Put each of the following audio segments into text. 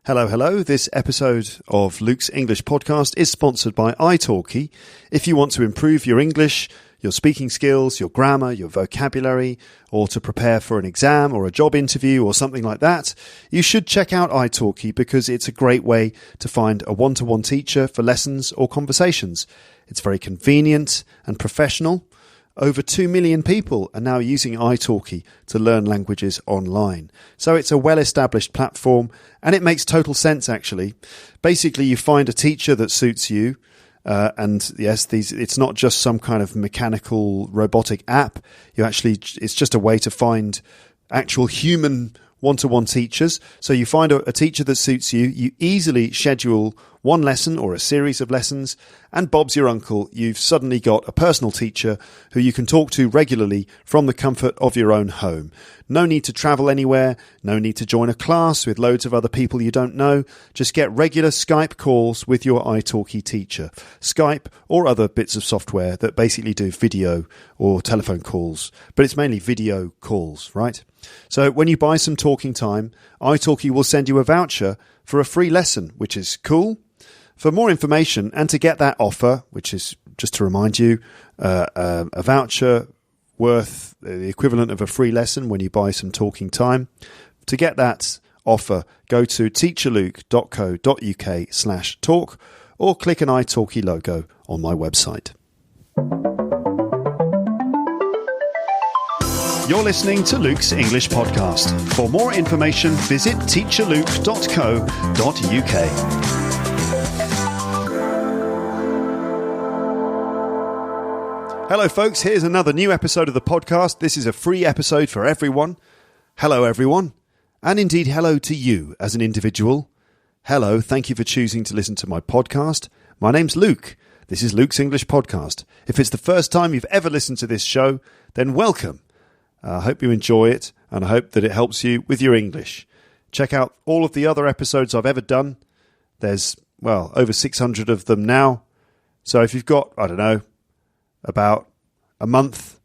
Hello, hello. This episode of Luke's English podcast is sponsored by italki. If you want to improve your English, your speaking skills, your grammar, your vocabulary, or to prepare for an exam or a job interview or something like that, you should check out italki because it's a great way to find a one-to-one teacher for lessons or conversations. It's very convenient and professional. Over 2 million people are now using italki to learn languages online. So it's a well-established platform, and it makes total sense, actually. Basically, you find a teacher that suits you, and yes, it's not just some kind of mechanical robotic app. It's just a way to find actual human one-to-one teachers. So you find a teacher that suits you, you easily schedule one lesson or a series of lessons, and Bob's your uncle. You've suddenly got a personal teacher who you can talk to regularly from the comfort of your own home. No need to travel anywhere, no need to join a class with loads of other people you don't know. Just get regular Skype calls with your italki teacher. Skype or other bits of software that basically do video or telephone calls, but it's mainly video calls, right? So when you buy some talking time, italki will send you a voucher for a free lesson, which is cool. For more information and to get that offer, which is, just to remind you, a voucher worth the equivalent of a free lesson when you buy some talking time, to get that offer, go to teacherluke.co.uk/talk or click an italki logo on my website. You're listening to Luke's English Podcast. For more information, visit teacherluke.co.uk. Hello, folks. Here's another new episode of the podcast. This is a free episode for everyone. Hello, everyone. And indeed, hello to you as an individual. Hello, thank you for choosing to listen to my podcast. My name's Luke. This is Luke's English Podcast. If it's the first time you've ever listened to this show, then welcome. I hope you enjoy it, and I hope that it helps you with your English. Check out all of the other episodes I've ever done. There's, over 600 of them now. So if you've got, about a month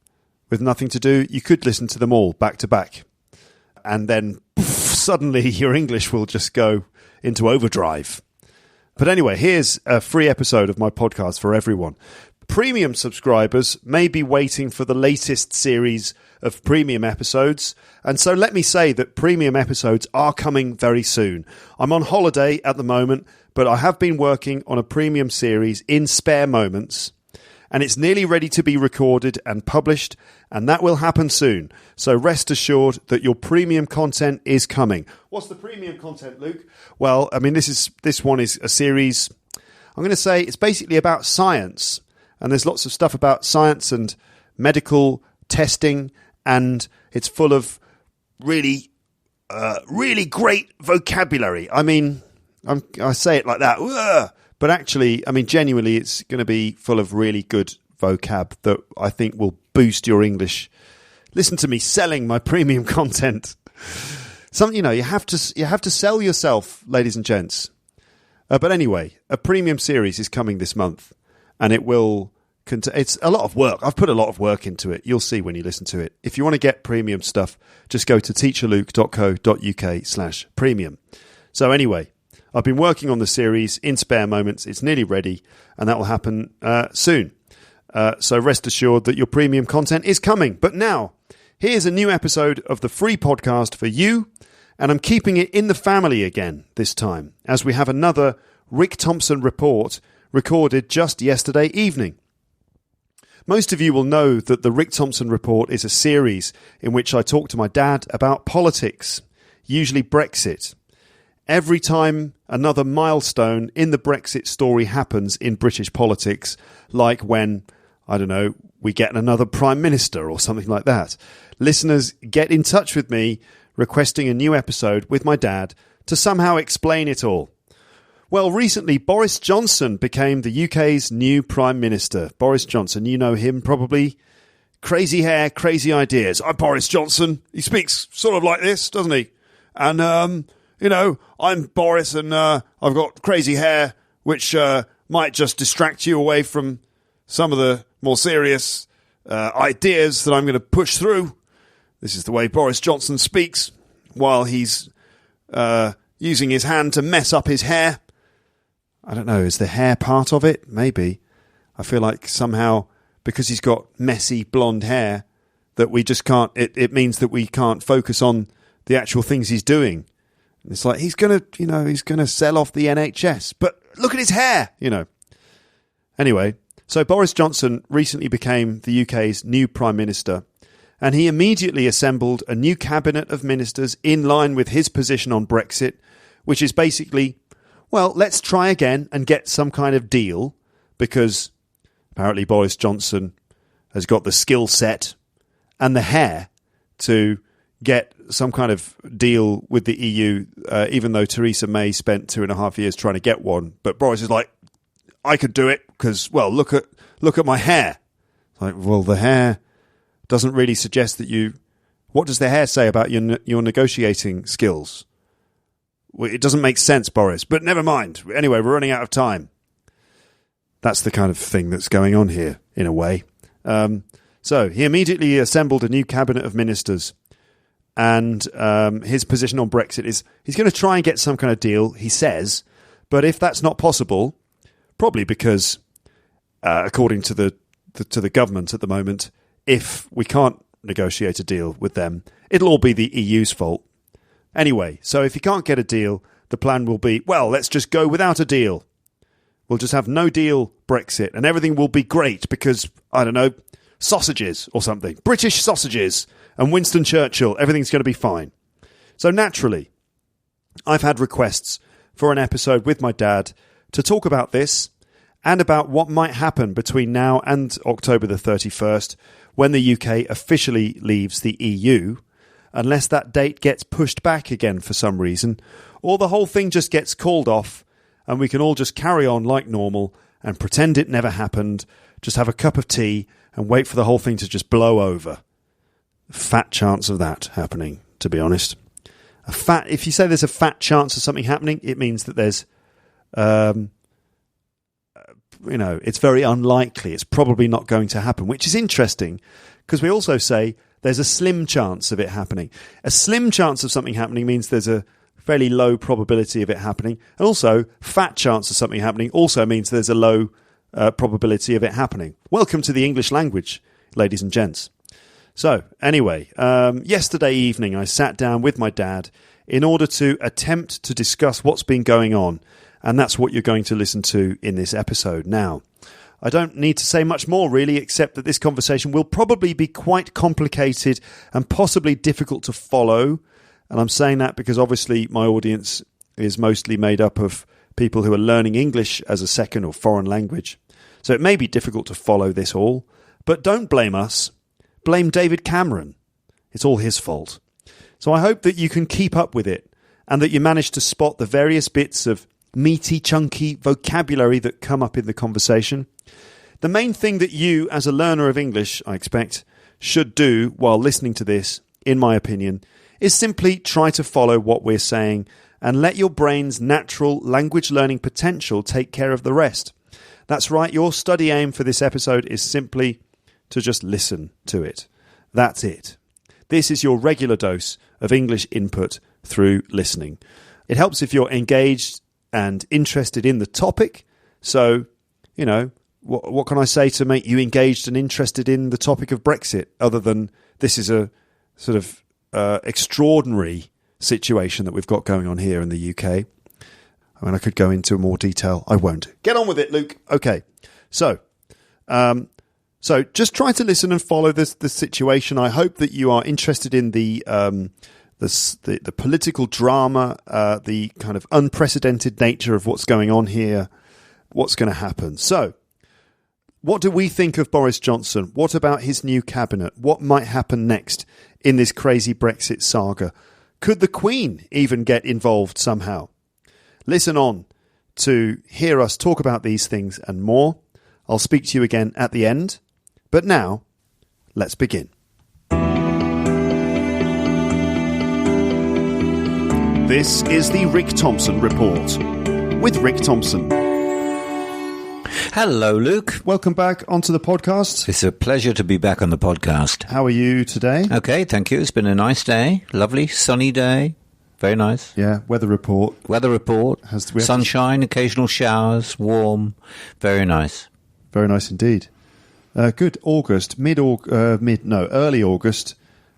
with nothing to do, you could listen to them all back to back. And then suddenly your English will just go into overdrive. But anyway, here's a free episode of my podcast for everyone. Premium subscribers may be waiting for the latest series of premium episodes. And so let me say that premium episodes are coming very soon. I'm on holiday at the moment, but I have been working on a premium series in spare moments. And it's nearly ready to be recorded and published, and that will happen soon. So rest assured that your premium content is coming. What's the premium content, Luke? Well, this one is a series, I'm going to say it's basically about science. And there's lots of stuff about science and medical testing, and it's full of really great vocabulary. I say it like that, but actually, genuinely, it's going to be full of really good vocab that I think will boost your English. Listen to me selling my premium content. You have to sell yourself, ladies and gents. But anyway, a premium series is coming this month, and it will. It's a lot of work. I've put a lot of work into it. You'll see when you listen to it. If you want to get premium stuff, just go to teacherluke.co.uk/premium. So anyway, I've been working on the series in spare moments. It's nearly ready, and that will happen soon. So rest assured that your premium content is coming. But now, here's a new episode of the free podcast for you, and I'm keeping it in the family again this time, as we have another Rick Thompson report recorded just yesterday evening. Most of you will know that the Rick Thompson report is a series in which I talk to my dad about politics, usually Brexit. Every time another milestone in the Brexit story happens in British politics, like when, we get another Prime Minister or something like that, listeners get in touch with me requesting a new episode with my dad to somehow explain it all. Well, recently, Boris Johnson became the UK's new Prime Minister. Boris Johnson, you know him probably. Crazy hair, crazy ideas. I'm Boris Johnson. He speaks sort of like this, doesn't he? And, I'm Boris and I've got crazy hair, which might just distract you away from some of the more serious ideas that I'm going to push through. This is the way Boris Johnson speaks while he's, using his hand to mess up his hair. I don't know, is the hair part of it? Maybe. I feel like somehow, because he's got messy blonde hair, that we just can't, it means that we can't focus on the actual things he's doing. It's like, he's going to sell off the NHS, but look at his hair, Anyway, so Boris Johnson recently became the UK's new Prime Minister, and he immediately assembled a new cabinet of ministers in line with his position on Brexit, which is basically, well, let's try again and get some kind of deal, because apparently Boris Johnson has got the skill set and the hair to get some kind of deal with the EU, even though Theresa May spent 2.5 years trying to get one. But Boris is like, I could do it because, well, look at my hair. It's like, well, the hair doesn't really suggest that you... What does the hair say about your negotiating skills? Well, it doesn't make sense, Boris, but never mind. Anyway, we're running out of time. That's the kind of thing that's going on here, in a way. So he immediately assembled a new cabinet of ministers, and his position on Brexit is he's going to try and get some kind of deal, he says, but if that's not possible, probably because, according to the government at the moment, if we can't negotiate a deal with them, it'll all be the EU's fault. Anyway, so if you can't get a deal, the plan will be, well, let's just go without a deal. We'll just have no deal Brexit, and everything will be great because, I don't know, sausages or something. British sausages and Winston Churchill. Everything's going to be fine. So naturally, I've had requests for an episode with my dad to talk about this and about what might happen between now and October the 31st when the UK officially leaves the EU, unless that date gets pushed back again for some reason, or the whole thing just gets called off and we can all just carry on like normal and pretend it never happened, just have a cup of tea and wait for the whole thing to just blow over. Fat chance of that happening, to be honest. If you say there's a fat chance of something happening, it means that there's, it's very unlikely. It's probably not going to happen, which is interesting because we also say there's a slim chance of it happening. A slim chance of something happening means there's a fairly low probability of it happening. And also, fat chance of something happening also means there's a low probability of it happening. Welcome to the English language, ladies and gents. So, anyway, yesterday evening I sat down with my dad in order to attempt to discuss what's been going on, and that's what you're going to listen to in this episode. Now, I don't need to say much more, really, except that this conversation will probably be quite complicated and possibly difficult to follow, and I'm saying that because obviously my audience is mostly made up of people who are learning English as a second or foreign language. So it may be difficult to follow this all, but don't blame us. Blame David Cameron. It's all his fault. So I hope that you can keep up with it and that you manage to spot the various bits of meaty, chunky vocabulary that come up in the conversation. The main thing that you, as a learner of English, I expect, should do while listening to this, in my opinion, is simply try to follow what we're saying and let your brain's natural language learning potential take care of the rest. That's right, your study aim for this episode is simply to just listen to it. That's it. This is your regular dose of English input through listening. It helps if you're engaged and interested in the topic. So, what can I say to make you engaged and interested in the topic of Brexit, other than this is a sort of extraordinary situation that we've got going on here in the UK. I mean, I could go into more detail. I won't. Get on with it, Luke. Okay. So just try to listen and follow the situation. I hope that you are interested in the political drama, the kind of unprecedented nature of what's going on here, what's going to happen. So, what do we think of Boris Johnson? What about his new cabinet? What might happen next in this crazy Brexit saga? Could the Queen even get involved somehow? Listen on to hear us talk about these things and more. I'll speak to you again at the end. But now, let's begin. This is the Rick Thompson Report with Rick Thompson. Hello, Luke. Welcome back onto the podcast. It's a pleasure to be back on the podcast. How are you today? Okay, thank you. It's been a nice day. Lovely, sunny day. Very nice. Yeah, weather report. Weather report. We have Sunshine, occasional showers, warm. Very nice. Very nice indeed. Good August, early August,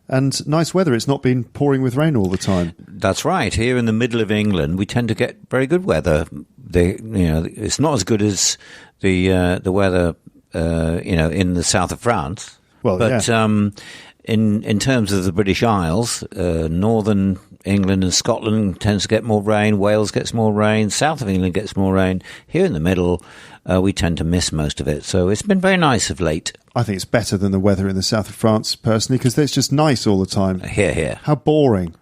and nice weather. It's not been pouring with rain all the time. That's right. Here in the middle of England, we tend to get very good weather. It's not as good as the weather, in the south of France. Well, but yeah. In terms of the British Isles, northern England and Scotland tends to get more rain. Wales gets more rain. South of England gets more rain. Here in the middle, we tend to miss most of it. So it's been very nice of late. I think it's better than the weather in the south of France, personally, because it's just nice all the time. Here. How boring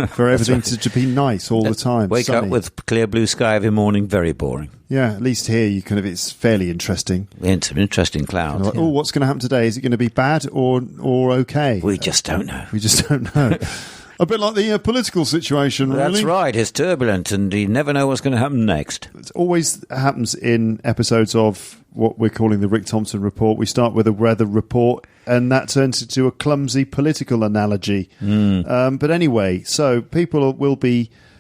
for everything to be nice all the time. Wake sunny. up with clear blue sky every morning. Very boring. Yeah, at least here it's fairly interesting. It's an interesting cloud. Like, oh, what's going to happen today? Is it going to be bad or okay? We just don't know. We just don't know. A bit like the political situation, really. That's right. It's turbulent, and you never know what's going to happen next. It always happens in episodes of what we're calling the Rick Thompson report. We start with a weather report, and that turns into a clumsy political analogy. But anyway, so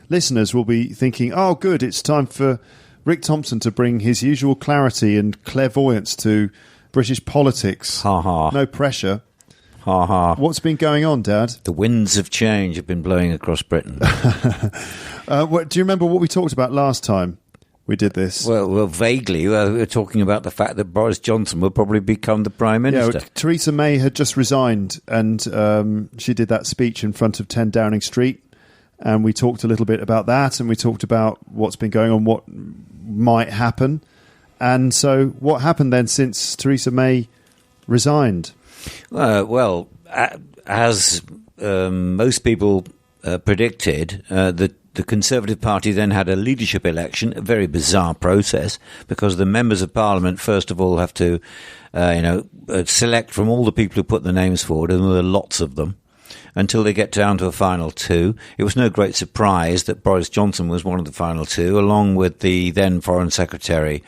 listeners will be thinking, oh, good, it's time for Rick Thompson to bring his usual clarity and clairvoyance to British politics. Ha ha. No pressure. Ha ha. What's been going on, Dad? The winds of change have been blowing across Britain. Do you remember what we talked about last time we did this? Well, vaguely. We were talking about the fact that Boris Johnson will probably become the Prime Minister. Yeah, Theresa May had just resigned, and she did that speech in front of 10 Downing Street, and we talked a little bit about that, and we talked about what's been going on, what might happen. And so what happened then since Theresa May resigned? As most people predicted, the Conservative Party then had a leadership election, a very bizarre process, because the members of Parliament, first of all, have to select from all the people who put their names forward, and there were lots of them, until they get down to a final two. It was no great surprise that Boris Johnson was one of the final two, along with the then Foreign Secretary,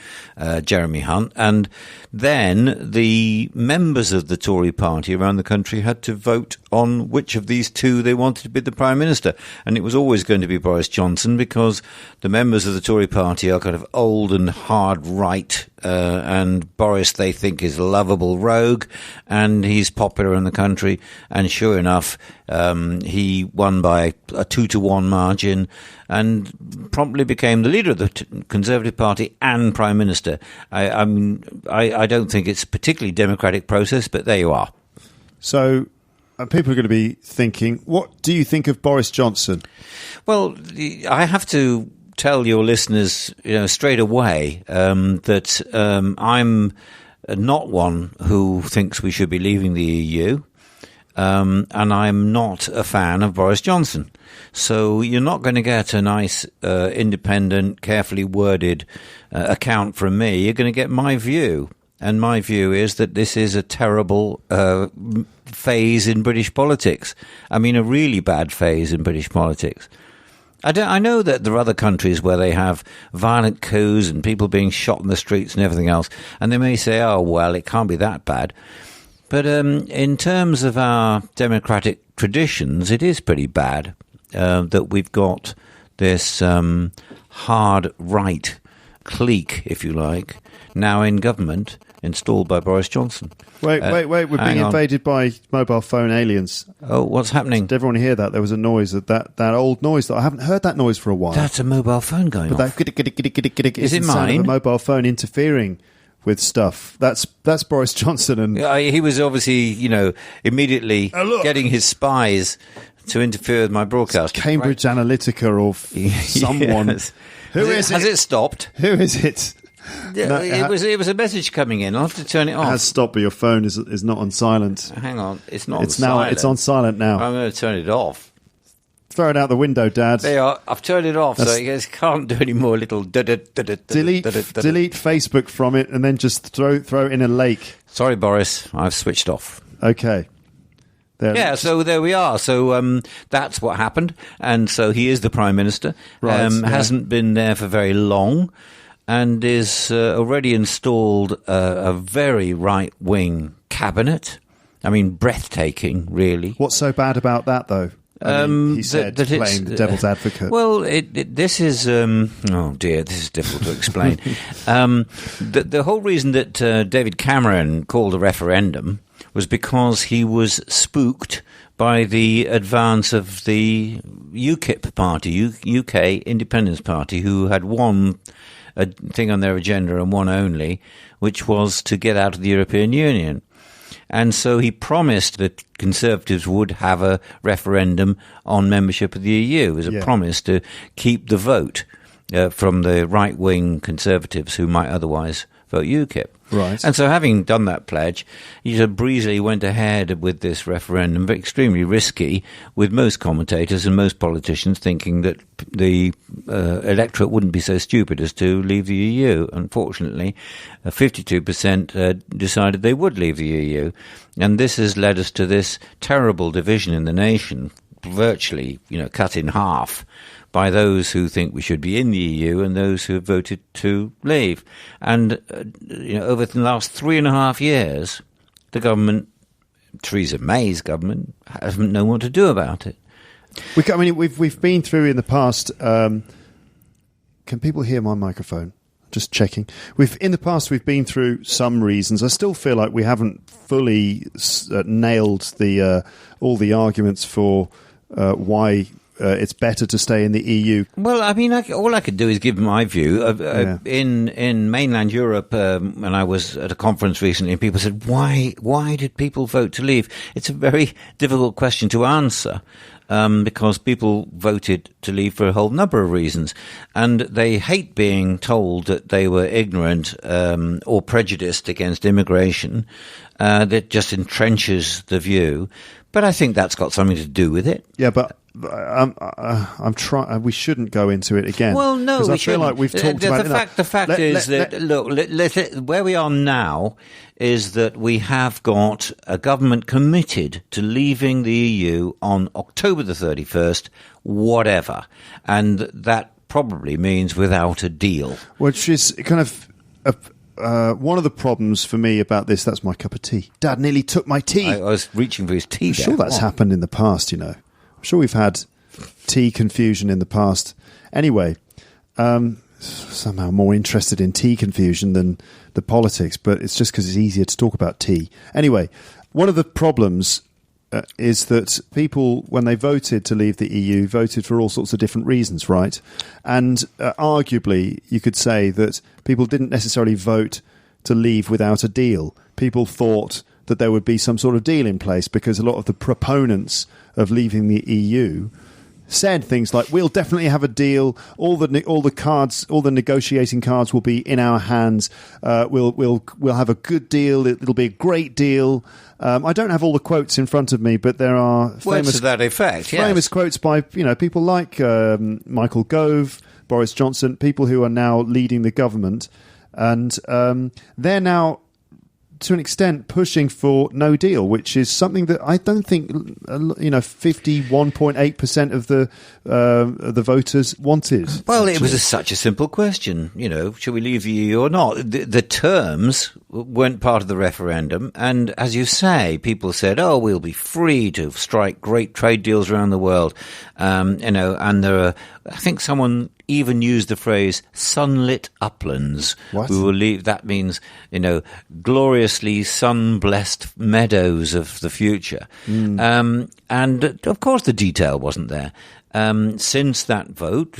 Jeremy Hunt. And then the members of the Tory party around the country had to vote on which of these two they wanted to be the Prime Minister. And it was always going to be Boris Johnson, because the members of the Tory party are kind of old and hard right, and Boris, they think, is a lovable rogue, and he's popular in the country. And sure enough, he won by a 2-1 margin and promptly became the leader of the Conservative Party and Prime Minister. I don't think it's a particularly democratic process, but there you are. So people are going to be thinking, what do you think of Boris Johnson? Well, I have to tell your listeners, straight away, that I'm not one who thinks we should be leaving the EU. And I'm not a fan of Boris Johnson. So you're not going to get a nice, independent, carefully worded account from me. You're going to get my view. And my view is that this is a terrible phase in British politics. I mean, a really bad phase in British politics. I know that there are other countries where they have violent coups and people being shot in the streets and everything else. And they may say, oh, well, it can't be that bad. But in terms of our democratic traditions, it is pretty bad that we've got this hard right clique, if you like, now in government, installed by Boris Johnson. Wait, we're being invaded by mobile phone aliens. Oh, what's happening? Did everyone hear that? There was a noise, that old noise that I haven't heard that noise for a while. That's a mobile phone going off. Is it mine? A mobile phone interfering with stuff. That's Boris Johnson, and he was obviously, immediately getting his spies to interfere with my broadcast. Cambridge Analytica or someone. Yes. Who is it? Has it stopped? Who is it? No, it was a message coming in. I'll have to turn it off. It has stopped, but your phone is not on silent. Hang on, it's not. It's now. It's on silent now. I'm going to turn it off. Throw it out the window, Dad. There you are. I've turned it off, so it can't do any more little... Delete Facebook from it and then just throw it in a lake. Sorry, Boris. I've switched off. Okay. Yeah, so there we are. So that's what happened. And so he is the Prime Minister. Right, hasn't been there for very long and is already installed a very right-wing cabinet. I mean, breathtaking, really. What's so bad about that, though? He said, playing the devil's advocate. Well, this is... oh, dear, this is difficult to explain. The whole reason that David Cameron called a referendum was because he was spooked by the advance of the UKIP party, UK Independence Party, who had one thing on their agenda and one only, which was to get out of the European Union. And so he promised that Conservatives would have a referendum on membership of the EU as a promise to keep the vote from the right-wing Conservatives who might otherwise vote UKIP. Right. And so having done that pledge, he just breezily went ahead with this referendum, but extremely risky, with most commentators and most politicians thinking that the electorate wouldn't be so stupid as to leave the EU. Unfortunately, 52% decided they would leave the EU. And this has led us to this terrible division in the nation, virtually, cut in half, by those who think we should be in the EU and those who have voted to leave. And, over the last 3.5 years, the government, Theresa May's government, hasn't known what to do about it. We've been through in the past... can people hear my microphone? Just checking. In the past, we've been through some reasons. I still feel like we haven't fully nailed all the arguments for why... it's better to stay in the EU. Well, all I could do is give my view. In mainland Europe, when I was at a conference recently, people said, why did people vote to leave? It's a very difficult question to answer, because people voted to leave for a whole number of reasons. And they hate being told that they were ignorant or prejudiced against immigration. That just entrenches the view. But I think that's got something to do with it. Yeah, but... I'm trying. We shouldn't go into it again. Well, no, because I feel like we've talked about it. The fact is that where we are now is that we have got a government committed to leaving the EU on October the 31st, whatever, and that probably means without a deal, which is kind of. One of the problems for me about this, that's my cup of tea. Dad nearly took my tea. I was reaching for his tea. I'm sure that's happened in the past, I'm sure we've had tea confusion in the past. Anyway, somehow more interested in tea confusion than the politics, but it's just because it's easier to talk about tea. Anyway, one of the problems is that people, when they voted to leave the EU, voted for all sorts of different reasons, right? And arguably, you could say that people didn't necessarily vote to leave without a deal. People thought that there would be some sort of deal in place because a lot of the proponents of leaving the EU said things like, we'll definitely have a deal, all the cards, all the negotiating cards will be in our hands, we'll have a good deal, it'll be a great deal. I don't have all the quotes in front of me, but there are famous to that effect, famous quotes by people like Michael Gove, Boris Johnson, people who are now leading the government, and they're now to an extent pushing for no deal, which is something that I don't think 51.8% of the voters wanted. Well, actually. It was such a simple question, should we leave the EU or not? The terms weren't part of the referendum, and as you say, people said, we'll be free to strike great trade deals around the world, and there are, I think someone even used the phrase sunlit uplands. What? We will leave. That means, gloriously sun-blessed meadows of the future. And of course the detail wasn't there. Since that vote,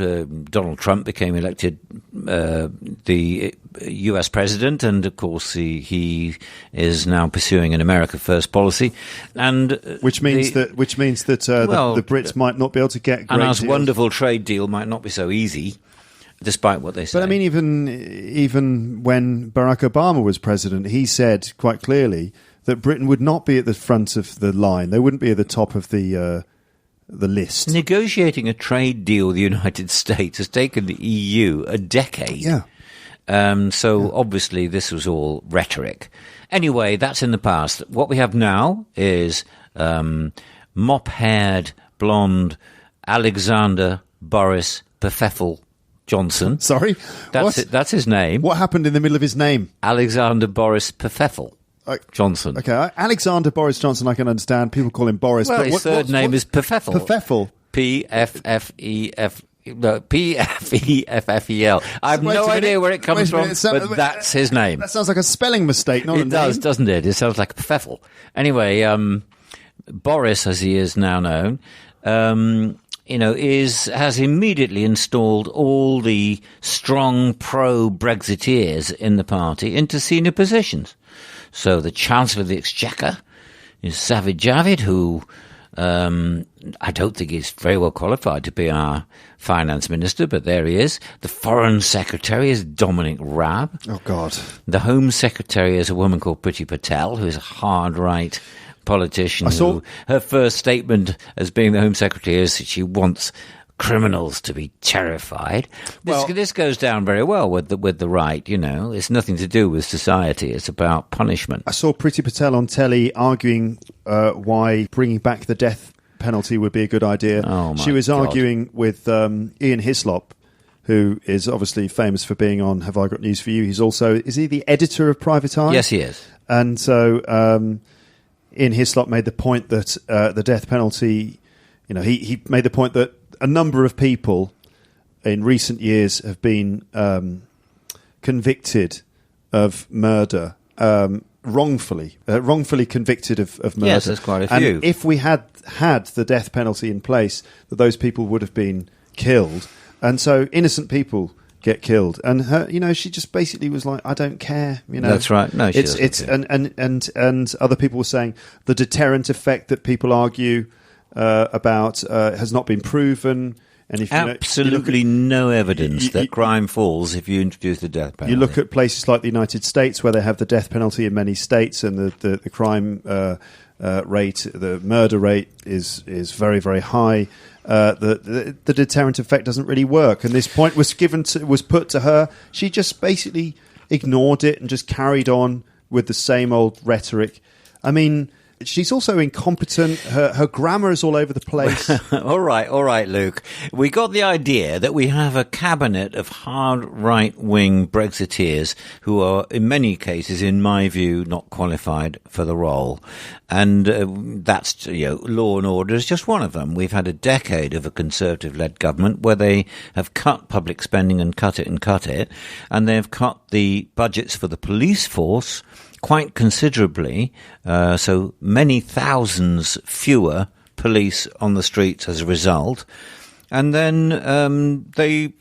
Donald Trump became elected the US president, and of course he is now pursuing an America First policy, and which means that the Brits might not be able to get great and our deals. Wonderful trade deal might not be so easy, despite what they say. But I mean, even when Barack Obama was president, he said quite clearly that Britain would not be at the front of the line; they wouldn't be at the top of the list. Negotiating a trade deal with the United States has taken the EU a decade. Yeah. Obviously this was all rhetoric. Anyway, that's in the past. What we have now is mop-haired, blonde Alexander Boris Johnson. Sorry? That's his name. What happened in the middle of his name? Alexander Boris Pefeffel. Johnson. Okay, Alexander Boris Johnson, I can understand. People call him Boris. Well, but his third name is Pfeffel. Pfeffel. P-F-F-E-F... No, P-F-E-F-F-E-L. I have no idea where it comes from, but that's his name. That sounds like a spelling mistake, not a name. It does, doesn't it? It sounds like a Pfeffel. Anyway, Boris, as he is now known, has immediately installed all the strong pro-Brexiteers in the party into senior positions. So the Chancellor of the Exchequer is Sajid Javid, who I don't think he's very well qualified to be our finance minister, but there he is. The Foreign Secretary is Dominic Raab. Oh, God. The Home Secretary is a woman called Priti Patel, who is a hard-right politician. Her first statement as being the Home Secretary is that she wants criminals to be terrified. This goes down very well with the right. It's nothing to do with society. It's about punishment. I saw Priti Patel on telly arguing why bringing back the death penalty would be a good idea. Oh, she was arguing with Ian Hislop, who is obviously famous for being on Have I Got News For You. Is he the editor of Private Eye? Yes, he is. And so Ian Hislop made the point that the death penalty, he made the point that a number of people in recent years have been convicted of murder, wrongfully convicted of murder. Yes, there's quite a few. And if we had the death penalty in place, that those people would have been killed. And so innocent people get killed. And her, she just basically was like, I don't care. That's right. No, she doesn't care. And other people were saying the deterrent effect that people argue about has not been proven. And if absolutely no evidence that crime falls if you introduce the death penalty. You look at places like the United States, where they have the death penalty in many states, and the crime rate, the murder rate is very, very high. The deterrent effect doesn't really work, and this point was put to her. She just basically ignored it and just carried on with the same old rhetoric. I mean, she's also incompetent. Her grammar is all over the place. All right, Luke. We got the idea that we have a cabinet of hard right-wing Brexiteers who are, in many cases, in my view, not qualified for the role. And that's, law and order is just one of them. We've had a decade of a Conservative-led government where they have cut public spending and cut it. And they've cut the budgets for the police force quite considerably, so many thousands fewer police on the streets as a result. And then they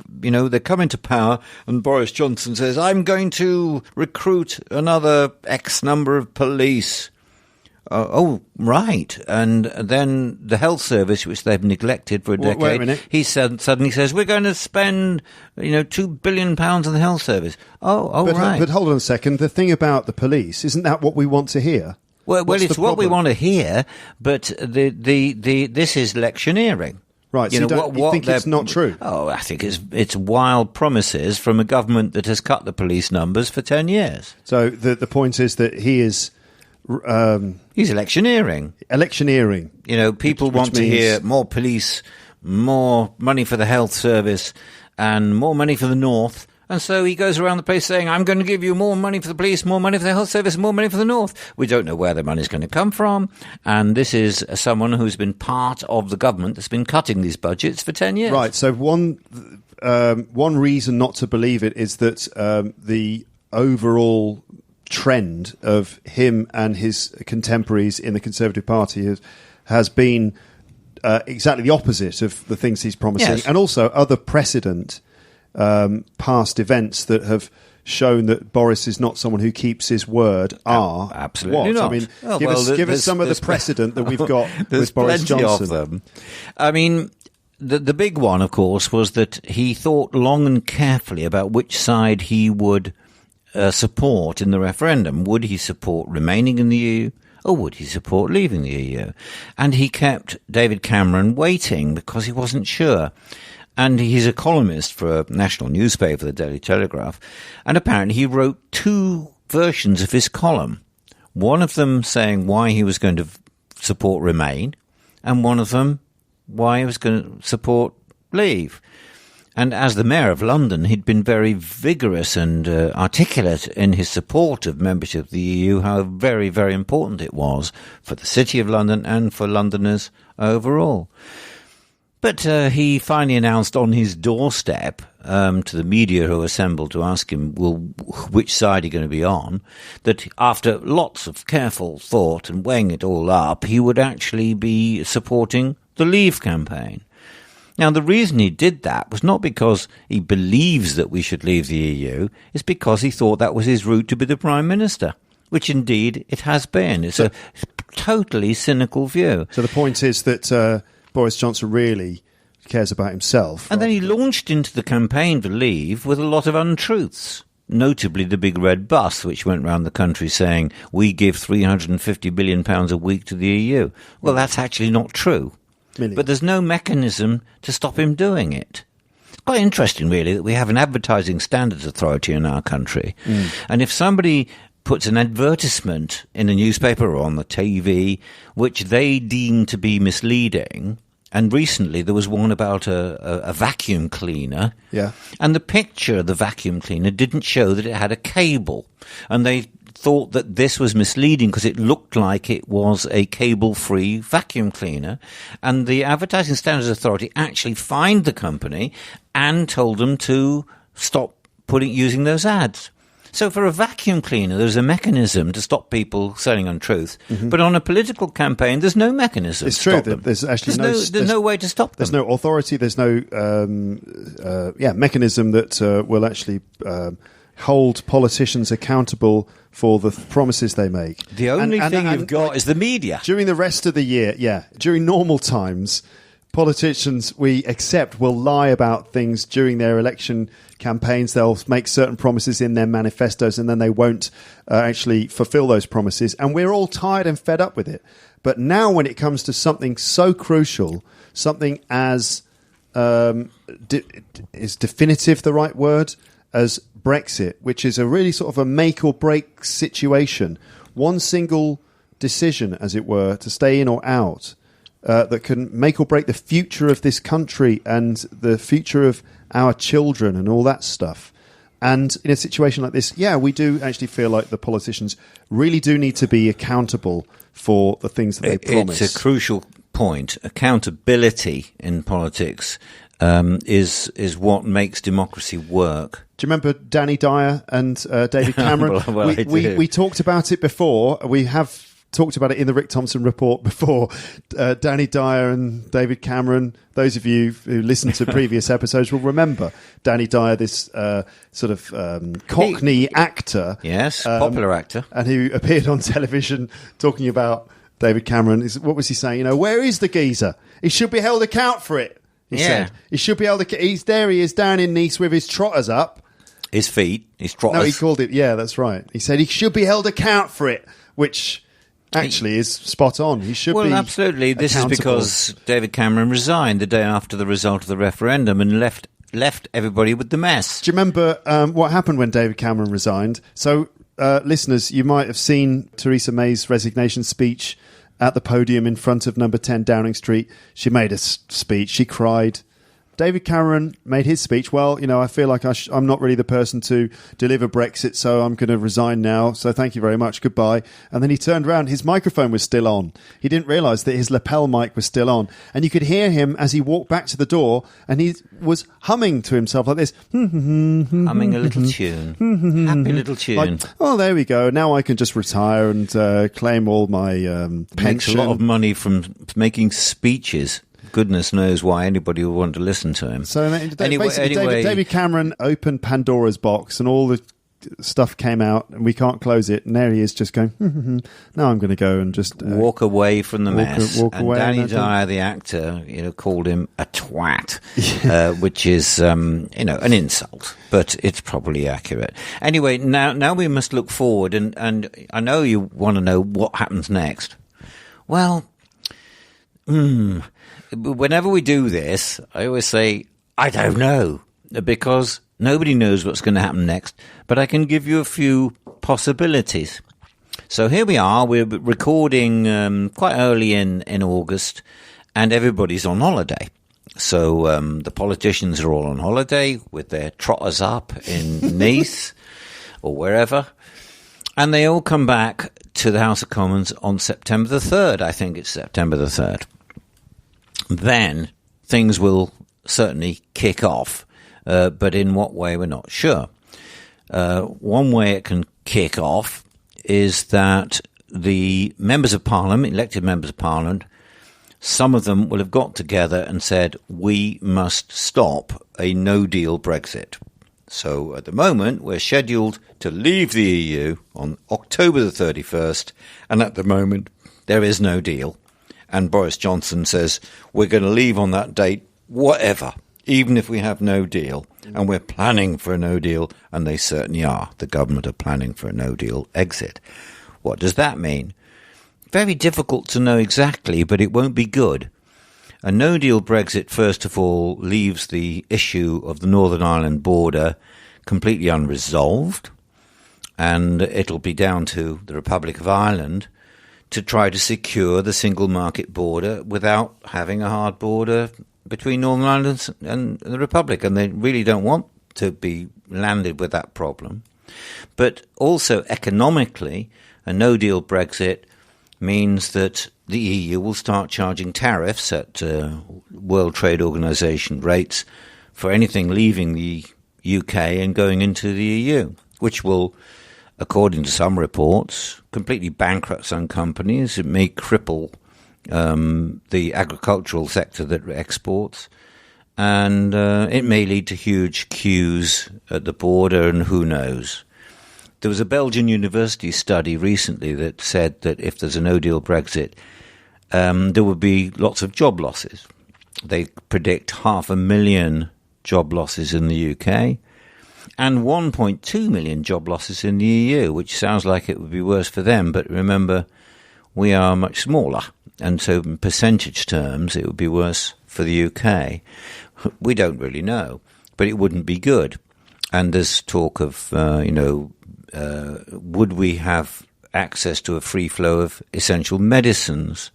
come into power, and Boris Johnson says, I'm going to recruit another X number of police. Oh, right. And then the health service, which they've neglected for a decade, wait a minute. He suddenly says, we're going to spend, £2 billion on the health service. Right. But hold on a second. The thing about the police, isn't that what we want to hear? Well, it's what we want to hear, but this is electioneering. Right, so you think it's not true? Oh, I think it's wild promises from a government that has cut the police numbers for 10 years. So the point is that he is... he's electioneering. Electioneering. People want to hear more police, more money for the health service, and more money for the North. And so he goes around the place saying, I'm going to give you more money for the police, more money for the health service, more money for the North. We don't know where the money's going to come from. And this is someone who's been part of the government that's been cutting these budgets for 10 years. Right. So one reason not to believe it is that the overall trend of him and his contemporaries in the Conservative Party has been exactly the opposite of the things he's promising. Yes. And also other precedent past events that have shown that Boris is not someone who keeps his word are absolutely what? not. I mean, give us some of the precedent that we've got with Boris Johnson. Of them. I mean, the big one, of course, was that he thought long and carefully about which side he would support in the referendum. Would he support remaining in the EU, or would he support leaving the EU? And he kept David Cameron waiting because he wasn't sure. And he's a columnist for a national newspaper, the Daily Telegraph, and apparently he wrote two versions of his column. One of them saying why he was going to support Remain, and one of them why he was going to support Leave. And as the Mayor of London, he'd been very vigorous and articulate in his support of membership of the EU, how very, very important it was for the City of London and for Londoners overall. But he finally announced on his doorstep to the media who assembled to ask him, well, which side are you going to be on, that after lots of careful thought and weighing it all up, he would actually be supporting the Leave campaign. Now, the reason he did that was not because he believes that we should leave the EU, it's because he thought that was his route to be the Prime Minister, which indeed it has been. It's a totally cynical view. So the point is that Boris Johnson really cares about himself. And then he launched into the campaign to Leave with a lot of untruths, notably the big red bus, which went round the country saying, we give £350 billion a week to the EU. Well, that's actually not true. But there's no mechanism to stop him doing it. It's quite interesting, really, that we have an advertising standards authority in our country. And if somebody puts an advertisement in a newspaper or on the TV, which they deem to be misleading, and recently there was one about a vacuum cleaner, and the picture of the vacuum cleaner didn't show that it had a cable, and they thought that this was misleading because it looked like it was a cable-free vacuum cleaner, and the Advertising Standards Authority actually fined the company and told them to stop using those ads. So for a vacuum cleaner, there's a mechanism to stop people selling untruth. But on a political campaign, there's no mechanism to stop them. There's actually there's no way to stop them. There's no authority. There's no mechanism that will actually hold politicians accountable for the promises they make. The only thing you've got is the media. During the rest of the year, during normal times, politicians, we accept, will lie about things during their election campaigns. They'll make certain promises in their manifestos and then they won't actually fulfill those promises. And we're all tired and fed up with it. But now when it comes to something so crucial, something as is definitive the right word, as Brexit, which is a really sort of a make or break situation, one single decision, as it were, to stay in or out, that can make or break the future of this country and the future of our children and all that stuff. And in a situation like this, we do actually feel like the politicians really do need to be accountable for the things that they promise. It's a crucial point. Accountability in politics is what makes democracy work. Do you remember Danny Dyer and David Cameron? We talked about it before. We have talked about it in the Rick Thompson report before. Danny Dyer and David Cameron, those of you who listened to previous episodes will remember Danny Dyer, this sort of Cockney actor. Yes, popular actor. And who appeared on television talking about David Cameron. What was he saying? You know, where is the geezer? He should be held account for it, he said. He should be held He is down in Nice with his trotters up. His feet, his trotters. No, he called it, that's right. He said he should be held account for it, which actually is spot on. He should be. Well, absolutely. This is because David Cameron resigned the day after the result of the referendum and left everybody with the mess. Do you remember what happened when David Cameron resigned? So, listeners, you might have seen Theresa May's resignation speech at the podium in front of number 10 Downing Street. She made a speech. She cried. David Cameron made his speech. Well, you know, I feel like I'm not really the person to deliver Brexit, so I'm going to resign now. So thank you very much. Goodbye. And then he turned around. His microphone was still on. He didn't realise that his lapel mic was still on. And you could hear him as he walked back to the door, and he was humming to himself like this. Humming a little tune. Happy little tune. Like, oh, there we go. Now I can just retire and claim all my pension. Makes a lot of money from making speeches. Goodness knows why anybody would want to listen to him. So David Cameron opened Pandora's box and all the stuff came out and we can't close it. And there he is just going, now I'm going to go and just... walk away from the mess. Walk away. Danny Dyer, the actor, called him a twat, which is, an insult, but it's probably accurate. Anyway, now we must look forward and I know you want to know what happens next. Well, whenever we do this, I always say, I don't know, because nobody knows what's going to happen next, but I can give you a few possibilities. So here we are, we're recording quite early in August, and everybody's on holiday. So the politicians are all on holiday with their trotters up in Nice or wherever. And they all come back to the House of Commons on September the 3rd. I think it's September the 3rd. Then things will certainly kick off, but in what way we're not sure. One way it can kick off is that the members of Parliament, elected members of Parliament, some of them will have got together and said, we must stop a no-deal Brexit. So at the moment, we're scheduled to leave the EU on October the 31st, and at the moment, there is no deal. And Boris Johnson says, we're going to leave on that date, whatever, even if we have no deal. And we're planning for a no deal, and they certainly are. The government are planning for a no-deal exit. What does that mean? Very difficult to know exactly, but it won't be good. A no-deal Brexit, first of all, leaves the issue of the Northern Ireland border completely unresolved, and it'll be down to the Republic of Ireland to try to secure the single market border without having a hard border between Northern Ireland and the Republic, and they really don't want to be landed with that problem. But also economically, a no-deal Brexit means that the EU will start charging tariffs at World Trade Organization rates for anything leaving the UK and going into the EU, which will, according to some reports, completely bankrupt some companies. It may cripple the agricultural sector that exports, and it may lead to huge queues at the border, and who knows. There was a Belgian university study recently that said that if there's a no-deal Brexit, there would be lots of job losses. They predict 500,000 job losses in the UK and 1.2 million job losses in the EU, which sounds like it would be worse for them. But remember, we are much smaller, and so in percentage terms, it would be worse for the UK. We don't really know, but it wouldn't be good. And there's talk of, would we have access to a free flow of essential medicines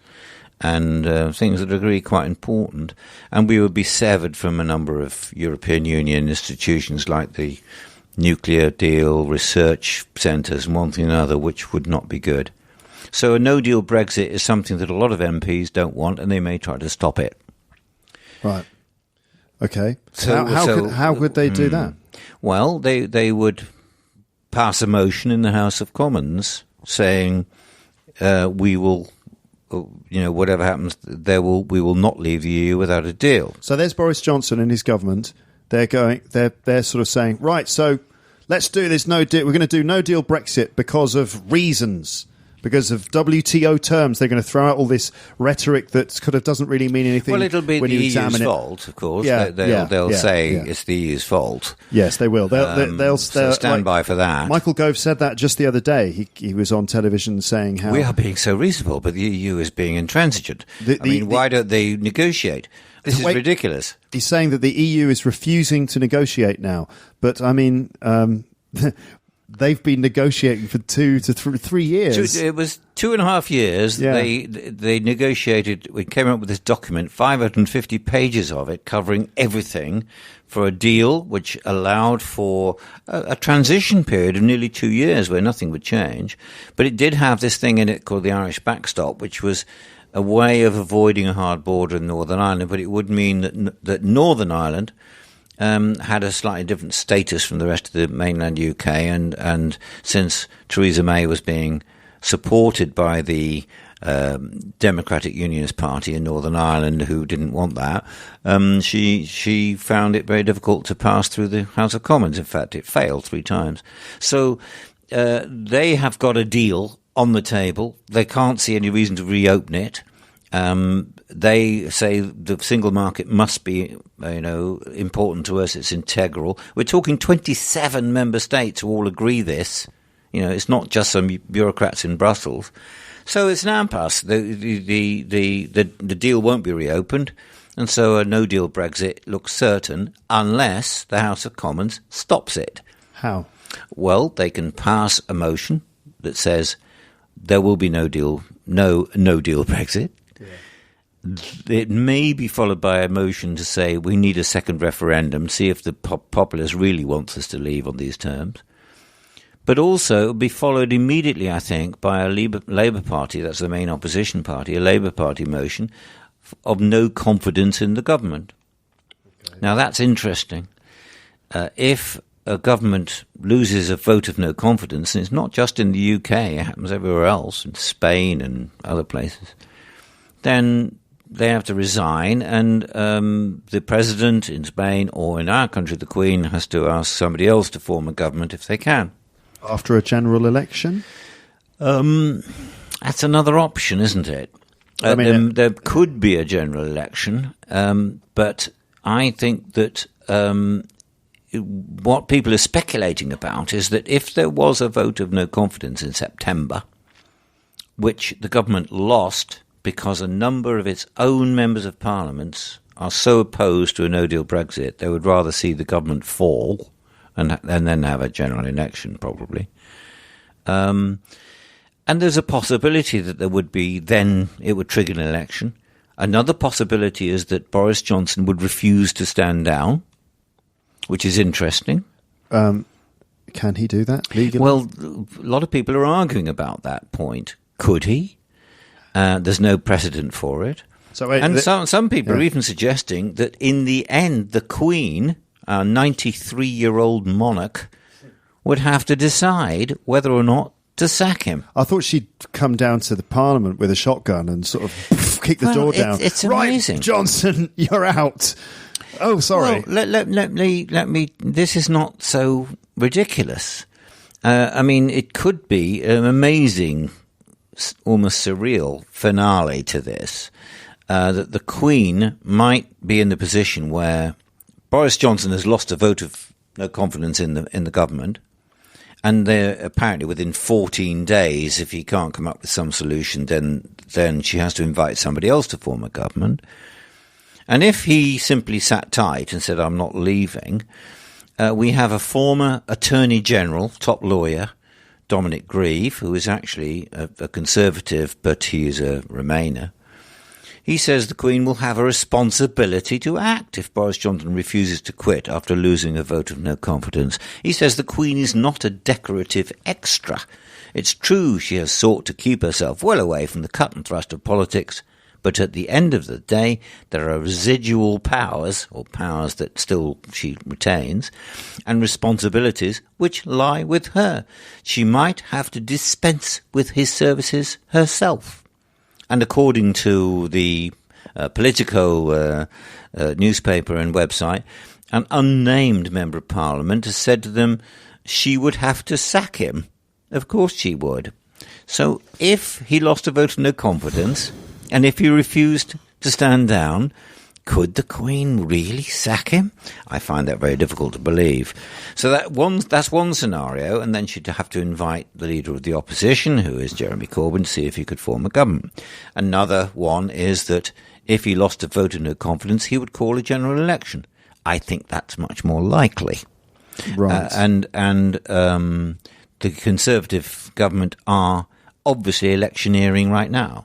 and things that are really quite important, and we would be severed from a number of European Union institutions like the nuclear deal, research centres, and one thing and another, which would not be good. So a no-deal Brexit is something that a lot of MPs don't want, and they may try to stop it. Right. Okay. So how could they do that? Well, they would pass a motion in the House of Commons saying we will, whatever happens, we will not leave the EU without a deal. So there's Boris Johnson and his government. They're sort of saying, right, so let's do this no deal. We're going to do no deal Brexit because of reasons. Because of WTO terms, they're going to throw out all this rhetoric that kind of doesn't really mean anything. Well, it'll be when the you EU's fault, of course. Yeah, they'll say it's the EU's fault. Yes, they will. They'll stand by for that. Michael Gove said that just the other day. He was on television saying how we are being so reasonable, but the EU is being intransigent. Why don't they negotiate? This is ridiculous. He's saying that the EU is refusing to negotiate now, but I mean. They've been negotiating for 2 to 3 years. It was 2.5 years. Yeah. They negotiated. We came up with this document, 550 pages of it, covering everything, for a deal which allowed for a transition period of nearly 2 years where nothing would change. But it did have this thing in it called the Irish backstop, which was a way of avoiding a hard border in Northern Ireland. But it would mean that Northern Ireland had a slightly different status from the rest of the mainland UK, and since Theresa May was being supported by the Democratic Unionist Party in Northern Ireland, who didn't want that, she found it very difficult to pass through the House of Commons. In fact, it failed 3 times. So they have got a deal on the table. They can't see any reason to reopen it. They say the single market must be, important to us. It's integral. We're talking 27 member states who all agree this. It's not just some bureaucrats in Brussels. So it's an impasse. The deal won't be reopened, and so a no-deal Brexit looks certain unless the House of Commons stops it. How? Well, they can pass a motion that says there will be no deal Brexit. Yeah. it may be followed by a motion to say we need a second referendum, see if the populace really wants us to leave on these terms. But also it will be followed immediately, I think, by a Labour Party, that's the main opposition party, a Labour Party motion of no confidence in the government. Okay. Now, that's interesting. If a government loses a vote of no confidence, and it's not just in the UK, it happens everywhere else, in Spain and other places, then they have to resign, and the president in Spain, or in our country, the Queen, has to ask somebody else to form a government if they can. After a general election? That's another option, isn't it? I mean, there could be a general election, but I think that what people are speculating about is that if there was a vote of no confidence in September, which the government lost because a number of its own members of parliament are so opposed to a no-deal Brexit, they would rather see the government fall and then have a general election, probably. And there's a possibility that there would be, then it would trigger an election. Another possibility is that Boris Johnson would refuse to stand down, which is interesting. Can he do that legally? Well, a lot of people are arguing about that point. Could he? There's no precedent for it. So, some people are even suggesting that in the end, the Queen, our 93-year-old monarch, would have to decide whether or not to sack him. I thought she'd come down to the Parliament with a shotgun and sort of kick the door down. It's amazing. Right, Johnson, you're out. Oh, sorry. Well, let me. This is not so ridiculous. I mean, it could be an amazing, almost surreal finale to this. That the Queen might be in the position where Boris Johnson has lost a vote of no confidence in the government, and they're apparently within 14 days, if he can't come up with some solution, then she has to invite somebody else to form a government. And if he simply sat tight and said, I'm not leaving, we have a former Attorney General, top lawyer, Dominic Grieve, who is actually a Conservative, but he is a Remainer. He says the Queen will have a responsibility to act if Boris Johnson refuses to quit after losing a vote of no confidence. He says the Queen is not a decorative extra. It's true she has sought to keep herself well away from the cut and thrust of politics, but at the end of the day, there are residual powers, or powers that still she retains, and responsibilities which lie with her. She might have to dispense with his services herself. And according to the Politico newspaper and website, an unnamed member of Parliament has said to them she would have to sack him. Of course she would. So if he lost a vote of no confidence, and if he refused to stand down, could the Queen really sack him? I find that very difficult to believe. So that's one scenario, and then she'd have to invite the leader of the opposition, who is Jeremy Corbyn, to see if he could form a government. Another one is that if he lost a vote of no confidence, he would call a general election. I think that's much more likely. Right. And the Conservative government are obviously electioneering right now.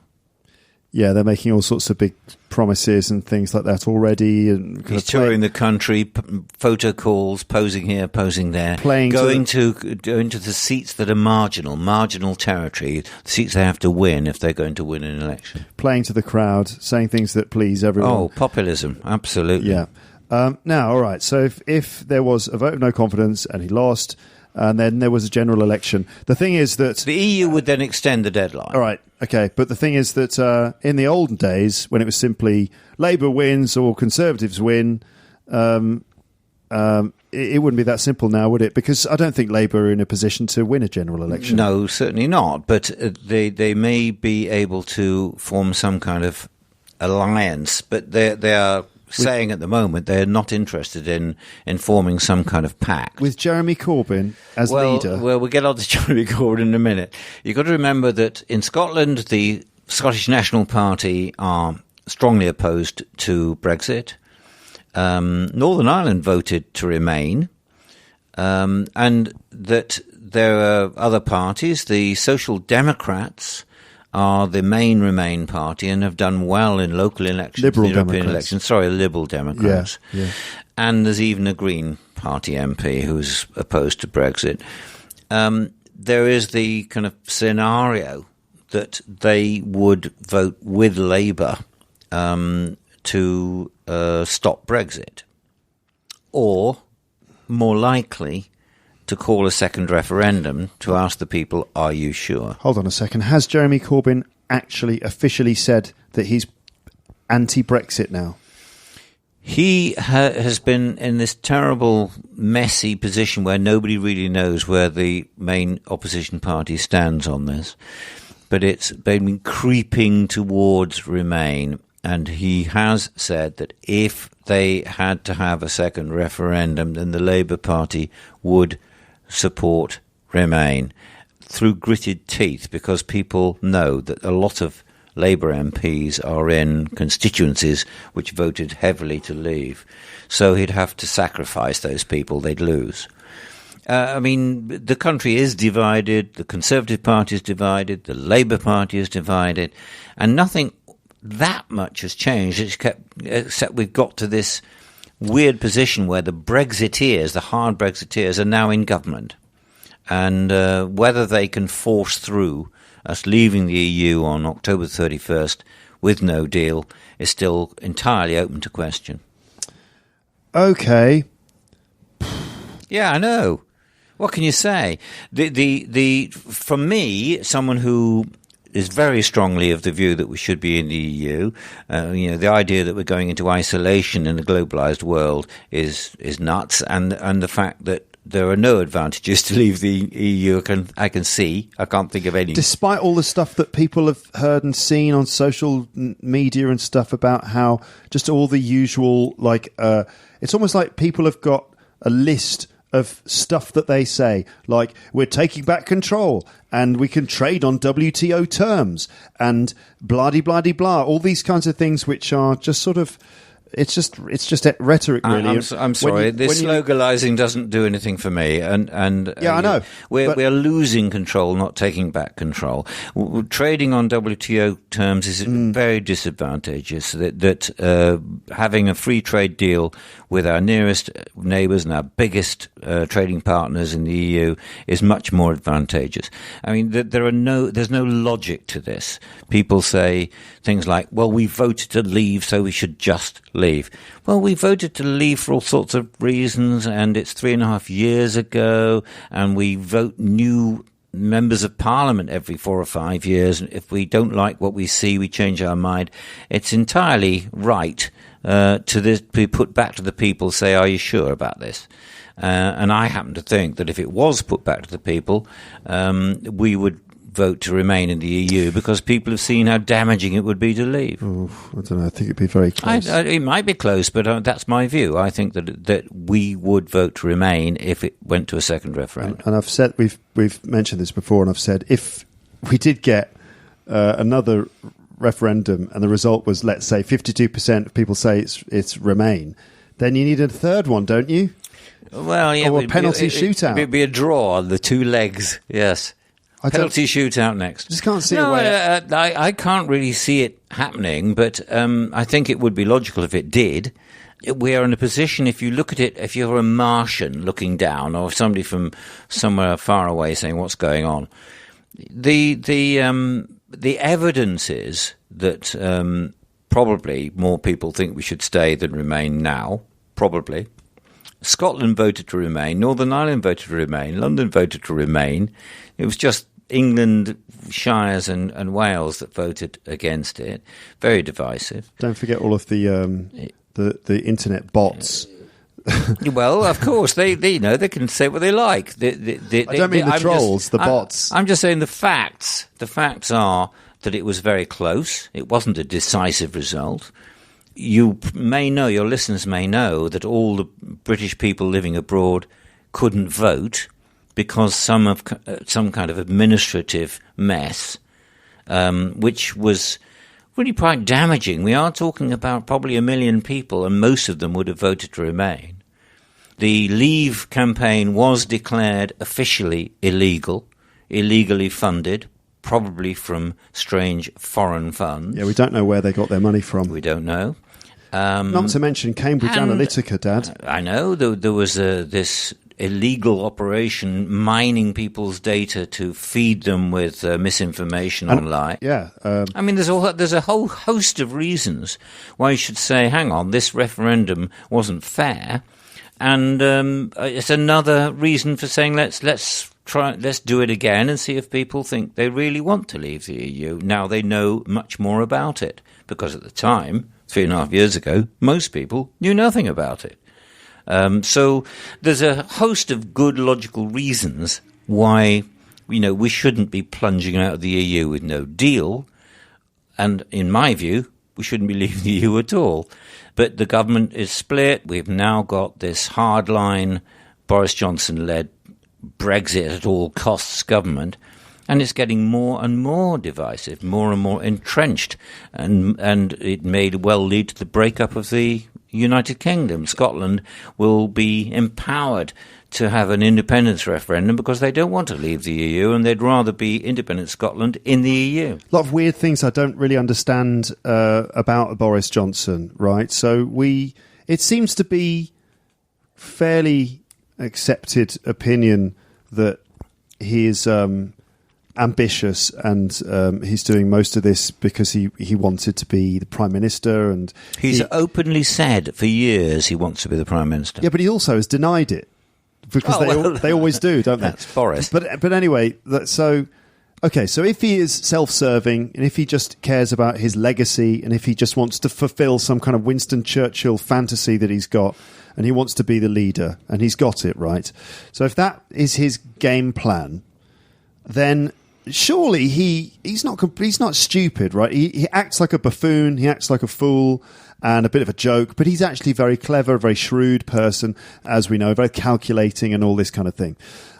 Yeah, they're making all sorts of big promises and things like that already. And he's touring the country, photo calls, posing here, posing there, going to the seats that are marginal territory, the seats they have to win if they're going to win an election. Playing to the crowd, saying things that please everyone. Oh, populism, absolutely. Yeah. Now, all right, so if there was a vote of no confidence and he lost, and then there was a general election. The thing is that the EU would then extend the deadline. All right, okay, but the thing is that in the olden days, when it was simply Labour wins or Conservatives win, it wouldn't be that simple now, would it? Because I don't think Labour are in a position to win a general election. No, certainly not. But they may be able to form some kind of alliance, but they are saying at the moment they're not interested in forming some kind of pact. With Jeremy Corbyn as leader? Well, we'll get on to Jeremy Corbyn in a minute. You've got to remember that in Scotland, the Scottish National Party are strongly opposed to Brexit. Northern Ireland voted to remain. And that there are other parties. The Social Democrats are the main Remain party and have done well in local elections, Liberal European Democrats. elections. Sorry, Liberal Democrats. Yeah. And there's even a Green Party MP who's opposed to Brexit. There is the kind of scenario that they would vote with Labour to stop Brexit, or more likely to call a second referendum to ask the people, are you sure? Hold on a second. Has Jeremy Corbyn actually officially said that he's anti-Brexit now? He has been in this terrible, messy position where nobody really knows where the main opposition party stands on this. But it's been creeping towards Remain. And he has said that if they had to have a second referendum, then the Labour Party would support Remain through gritted teeth, because people know that a lot of Labour MPs are in constituencies which voted heavily to leave. So he'd have to sacrifice those people, they'd lose. The country is divided, the Conservative Party is divided, the Labour Party is divided, and nothing that much has changed, except we've got to this weird position where the Brexiteers, the hard Brexiteers, are now in government. And whether they can force through us leaving the EU on October 31st with no deal is still entirely open to question. Okay. Yeah, I know. What can you say? From me, someone who is very strongly of the view that we should be in the EU. The idea that we're going into isolation in a globalized world is nuts, and the fact that there are no advantages to leave the EU, I can see. I can't think of any. Despite all the stuff that people have heard and seen on social media and stuff about how just all the usual, it's almost like people have got a list of stuff that they say, like, we're taking back control and we can trade on WTO terms and blah-de-blah-de-blah, all these kinds of things which are just sort of, it's just rhetoric, really. I'm sorry, this sloganising doesn't do anything for me, and I know we're losing control, not taking back control. Trading on WTO terms is very disadvantageous. That having a free trade deal with our nearest neighbours and our biggest trading partners in the EU is much more advantageous. I mean, there's no logic to this. People say things like, "Well, we voted to leave, so we should just leave." Well, we voted to leave for all sorts of reasons, and it's 3.5 years ago, and we vote new members of parliament every 4 or 5 years. If we don't like what we see, we change our mind. It's entirely right to be put back to the people, say, are you sure about this? And I happen to think that if it was put back to the people, we would vote to remain in the EU, because people have seen how damaging it would be to leave. Oh, I don't know. I think it'd be very close. It might be close, but that's my view. I think that we would vote to remain if it went to a second referendum. And I've said, we've mentioned this before, and I've said, if we did get another referendum and the result was, let's say, 52% of people say it's remain, then you need a third one, don't you? Well, yeah. Or a penalty shootout. It'd be a draw on the two legs, yes. Penalty shootout next. Just can't see a way. I can't really see it happening, but I think it would be logical if it did. We are in a position, if you look at it, if you're a Martian looking down, or somebody from somewhere far away saying what's going on, the evidence is that probably more people think we should stay than remain now, probably. Scotland voted to remain, Northern Ireland voted to remain, London voted to remain. It was just England, Shires and Wales that voted against it. Very divisive. Don't forget all of the internet bots. Well, of course, they can say what they like. I don't mean the trolls, the bots. I'm just saying the facts. The facts are that it was very close. It wasn't a decisive result. You may know, your listeners may know, that all the British people living abroad couldn't vote because some kind of administrative mess, which was really quite damaging. We are talking about probably 1 million people, and most of them would have voted to remain. The Leave campaign was declared officially illegal, illegally funded probably from strange foreign funds. Yeah, we don't know where they got their money from. We don't know. Not to mention Cambridge Analytica, Dad. I know there was this illegal operation mining people's data to feed them with misinformation online. Yeah. I mean, there's a whole host of reasons why you should say, hang on, this referendum wasn't fair. And it's another reason for saying let's do it again and see if people think they really want to leave the EU. Now they know much more about it, because at the time, 3.5 years ago, most people knew nothing about it. So there's a host of good logical reasons why we shouldn't be plunging out of the EU with no deal. And in my view, we shouldn't be leaving the EU at all. But the government is split. We've now got this hardline Boris Johnson-led Brexit at all costs government, and it's getting more and more divisive, more and more entrenched, and it may well lead to the breakup of the United Kingdom. Scotland will be empowered to have an independence referendum because they don't want to leave the EU and they'd rather be independent Scotland in the EU. A lot of weird things I don't really understand about Boris Johnson, right? So it seems to be fairly accepted opinion that he is ambitious and he's doing most of this because he wanted to be the Prime Minister, and he's openly said for years he wants to be the Prime Minister. Yeah, but he also has denied it because they always do, don't they? That's Boris. But anyway, so if he is self-serving and if he just cares about his legacy and if he just wants to fulfill some kind of Winston Churchill fantasy that he's got, and he wants to be the leader, and he's got it, right? So if that is his game plan, then surely he's not stupid, right? He acts like a buffoon, he acts like a fool and a bit of a joke, but he's actually very clever, a very shrewd person, as we know, very calculating and all this kind of thing.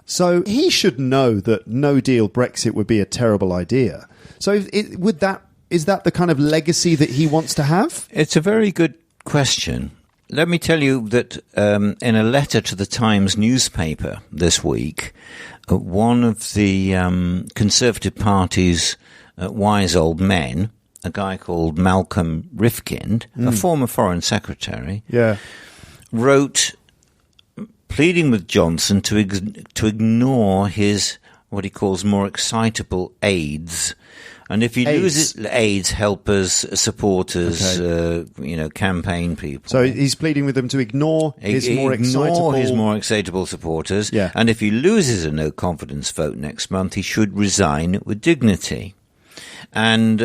So he should know that no deal Brexit would be a terrible idea. So is that the kind of legacy that he wants to have? It's a very good question. Let me tell you that in a letter to the Times newspaper this week, one of the Conservative Party's wise old men, a guy called Malcolm Rifkind, a former Foreign Secretary, wrote pleading with Johnson to ignore his, what he calls, more excitable aides. And if he loses aides, helpers, supporters, campaign people. So he's pleading with them to ignore his more excitable supporters. Yeah. And if he loses a no confidence vote next month, he should resign with dignity. And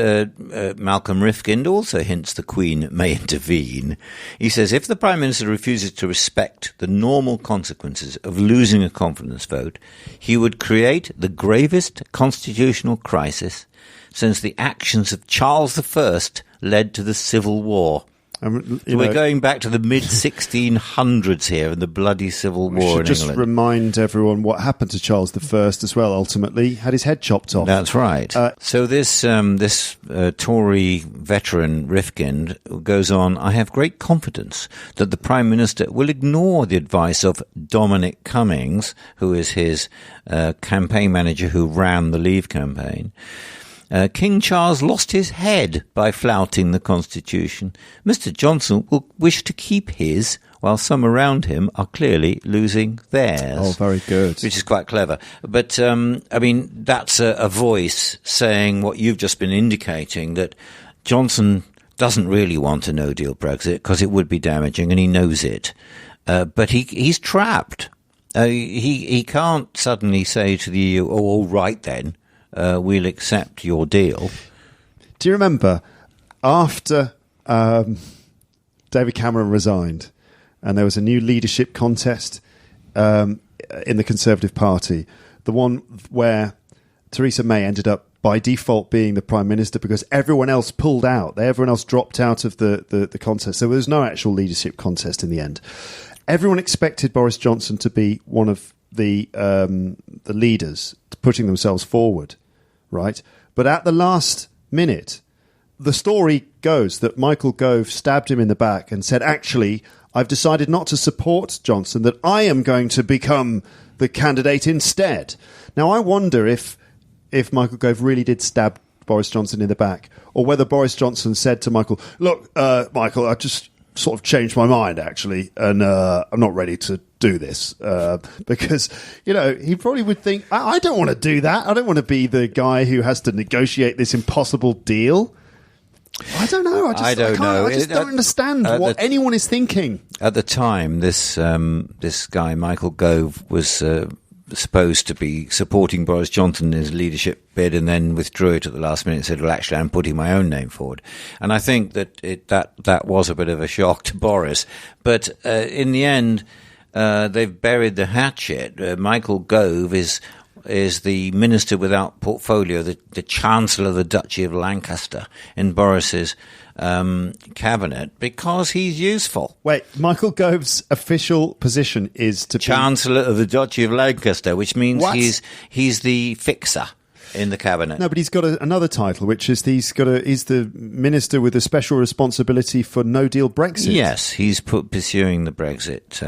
Malcolm Rifkind also hints the Queen may intervene. He says if the Prime Minister refuses to respect the normal consequences of losing a confidence vote, he would create the gravest constitutional crisis since the actions of Charles I led to the Civil War. We're going back to the mid-1600s here and the bloody Civil War in England. Just remind everyone what happened to Charles I as well, ultimately. Had his head chopped off. That's right. So this Tory veteran, Rifkind, goes on, I have great confidence that the Prime Minister will ignore the advice of Dominic Cummings, who is his campaign manager who ran the Leave campaign. King Charles lost his head by flouting the Constitution. Mr. Johnson will wish to keep his, while some around him are clearly losing theirs. Oh, very good. Which is quite clever. But, that's a voice saying what you've just been indicating, that Johnson doesn't really want a no-deal Brexit because it would be damaging, and he knows it. But he's trapped. He can't suddenly say to the EU, oh, all right then. We'll accept your deal. Do you remember after David Cameron resigned and there was a new leadership contest in the Conservative Party, the one where Theresa May ended up by default being the Prime Minister because everyone else pulled out. Everyone else dropped out of the contest. So there was no actual leadership contest in the end. Everyone expected Boris Johnson to be one of the leaders putting themselves forward, right? But at the last minute, the story goes that Michael Gove stabbed him in the back and said, actually, I've decided not to support Johnson, that I am going to become the candidate instead. Now, I wonder if if Michael Gove really did stab Boris Johnson in the back, or whether Boris Johnson said to Michael, look, Michael, I just sort of changed my mind, actually, and I'm not ready to do this, because, he probably would think, I don't want to do that. I don't want to be the guy who has to negotiate this impossible deal. I don't know. I don't know. I just don't understand what anyone is thinking. At the time, this guy, Michael Gove, was supposed to be supporting Boris Johnson in his leadership bid, and then withdrew it at the last minute and said, well, actually, I'm putting my own name forward. And I think that was a bit of a shock to Boris. But in the end, they've buried the hatchet. Michael Gove is the minister without portfolio, the Chancellor of the Duchy of Lancaster in Boris's cabinet, because he's useful. Wait, Michael Gove's official position is to Chancellor of the Duchy of Lancaster, which means he's the fixer in the cabinet. No, but he's got another title, which is he's the minister with a special responsibility for no deal Brexit. Yes, he's pursuing the Brexit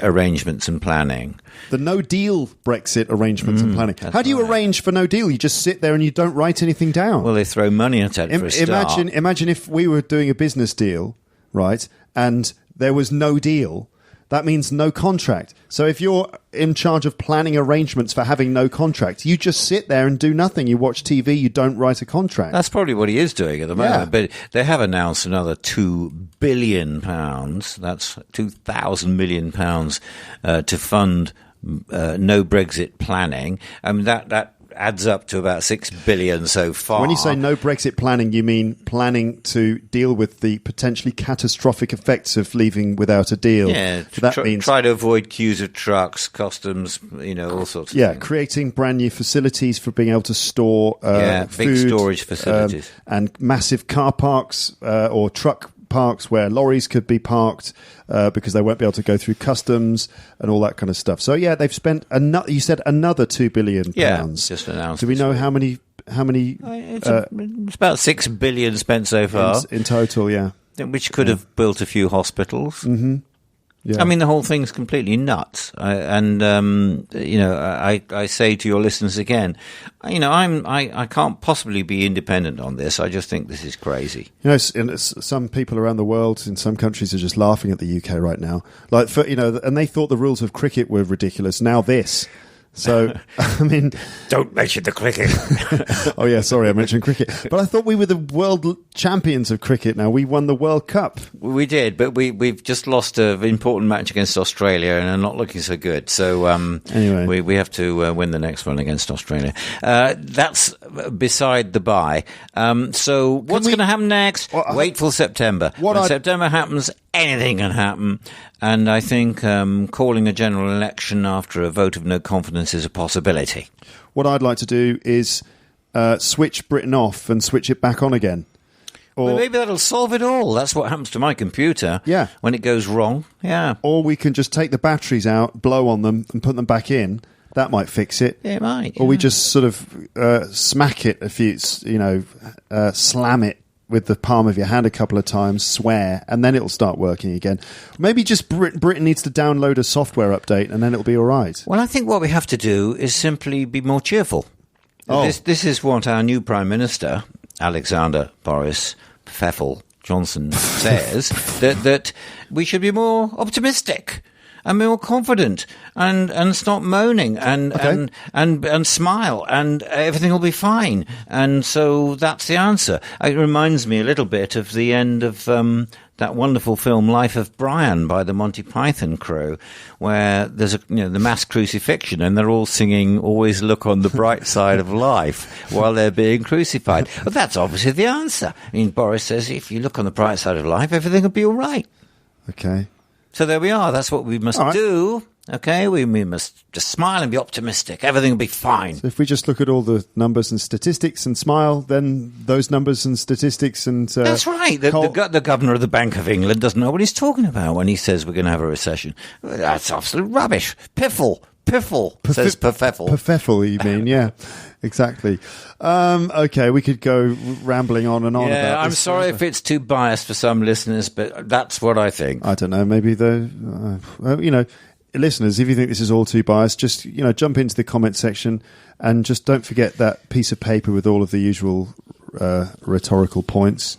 arrangements and planning. The no-deal Brexit arrangements and planning. How do you arrange for no deal? You just sit there and you don't write anything down. Well, they throw money at it for a start. Imagine if we were doing a business deal, right, and there was no deal. That means no contract. So if you're in charge of planning arrangements for having no contract, you just sit there and do nothing. You watch TV, you don't write a contract. That's probably what he is doing at the moment. Yeah. But they have announced another £2 billion. That's £2,000 million to fund no Brexit planning. That adds up to about $6 billion so far. When you say no Brexit planning, you mean planning to deal with the potentially catastrophic effects of leaving without a deal. Yeah, that means try to avoid queues of trucks, customs, all sorts of things. Creating brand new facilities for being able to store big food, storage facilities. And massive car parks or truck parks where lorries could be parked because they won't be able to go through customs and all that kind of stuff. So they've spent you said another £2 billion. Yeah, just announced. Do we know how many? It's about $6 billion spent so far in total. Yeah, which could have built a few hospitals. Mm-hmm. Yeah. I mean, the whole thing's completely nuts. I say to your listeners again, I can't possibly be independent on this. I just think this is crazy. Some people around the world in some countries are just laughing at the UK right now. And they thought the rules of cricket were ridiculous. Now this. So, I mean... Don't mention the cricket. Oh, yeah, sorry, I mentioned cricket. But I thought we were the world champions of cricket now. We won the World Cup. We did, but we've just lost an important match against Australia and are not looking so good. So, anyway, we have to win the next one against Australia. That's beside the by. So, what's going to happen next? Wait till September. When September happens, anything can happen. And I think calling a general election after a vote of no confidence is a possibility. What I'd like to do is switch Britain off and switch it back on again. Well, maybe that'll solve it all. That's what happens to my computer when it goes wrong. Yeah. Or we can just take the batteries out, blow on them, and put them back in. That might fix it. It might. Or we just sort of smack it a few, slam it with the palm of your hand a couple of times, swear, and then it'll start working again. Maybe just Britain needs to download a software update and then it'll be all right. Well, I think what we have to do is simply be more cheerful. This is what our new Prime Minister, Alexander Boris Pfeffel Johnson, says, that we should be more optimistic and be more confident and stop moaning and smile and everything will be fine. And so that's the answer. It reminds me a little bit of the end of that wonderful film Life of Brian by the Monty Python crew, where there's the mass crucifixion and they're all singing "Always look on the bright side of life" while they're being crucified. But that's obviously the answer. I mean, Boris says if you look on the bright side of life, everything will be all right. Okay. So there we are. That's what we must do. Okay, we must just smile and be optimistic. Everything will be fine. So if we just look at all the numbers and statistics and smile, then those numbers and statistics and... That's right. The governor of the Bank of England doesn't know what he's talking about when he says we're going to have a recession. That's absolute rubbish. Piffle, says Pfeffel. Pfeffel, you mean, yeah. Exactly. Okay, we could go rambling on and on about this. Yeah, I'm sorry if it's too biased for some listeners, but that's what I think. I don't know, maybe listeners, if you think this is all too biased, just jump into the comment section and just don't forget that piece of paper with all of the usual rhetorical points.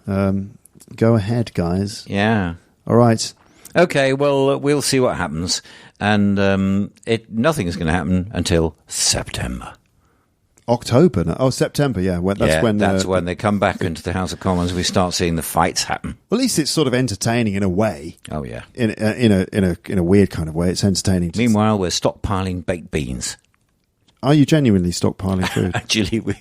Go ahead, guys. Yeah. All right. Okay, well, we'll see what happens. And nothing is going to happen until September. October? No. Oh, September, yeah. That's when they come back into the House of Commons. We start seeing the fights happen. Well, at least it's sort of entertaining in a way. Oh, yeah. In a weird kind of way. It's entertaining. Meanwhile, we're stockpiling baked beans. Are you genuinely stockpiling food? Actually, we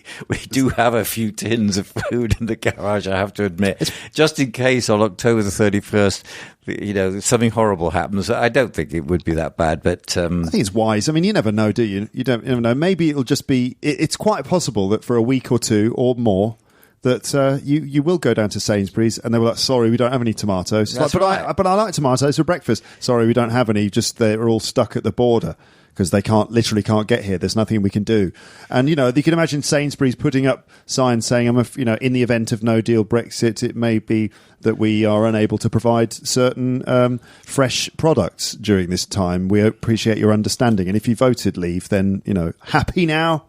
do have a few tins of food in the garage, I have to admit. Just in case on October the 31st, something horrible happens. I don't think it would be that bad, but... I think it's wise. I mean, you never know, do you? You never know. Maybe it'll just be... It's quite possible that for a week or two or more, that you will go down to Sainsbury's and they were like, sorry, we don't have any tomatoes. That's right. But I like tomatoes for breakfast. Sorry, we don't have any. Just they're all stuck at the border. Because they literally can't get here. There's nothing we can do. And, you can imagine Sainsbury's putting up signs saying, in the event of no deal Brexit, it may be that we are unable to provide certain fresh products during this time. We appreciate your understanding. And if you voted leave, then, happy now?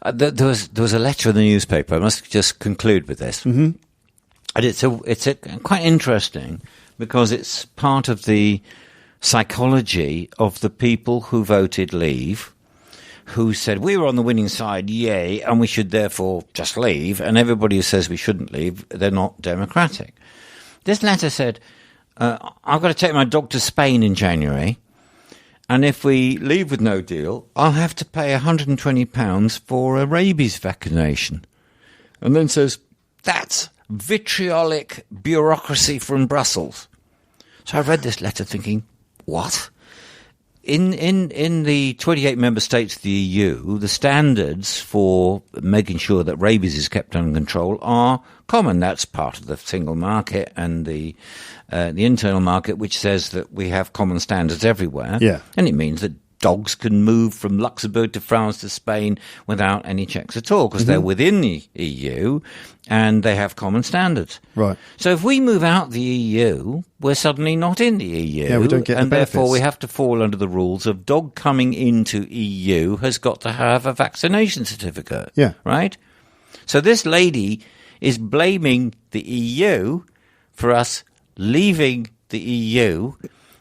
There was a letter in the newspaper. I must just conclude with this. Mm-hmm. And it's quite interesting because it's part of the psychology of the people who voted leave, who said we were on the winning side, yay, and we should therefore just leave, and everybody who says we shouldn't leave, they're not democratic. This letter said, I've got to take my dog to Spain in January, and if we leave with no deal, I'll have to pay £120 for a rabies vaccination. And then says, that's vitriolic bureaucracy from Brussels. So I read this letter thinking, what? In the 28 member states of the EU, the standards for making sure that rabies is kept under control are common. That's part of the single market and the internal market, which says that we have common standards everywhere. Yeah. And it means that dogs can move from Luxembourg to France to Spain without any checks at all because they're within the EU and they have common standards. Right. So if we move out the EU, we're suddenly not in the EU. Yeah, we don't get the and benefits. therefore we have to fall under the rules of dog coming into EU has got to have a vaccination certificate. Yeah. Right? So this lady is blaming the EU for us leaving the EU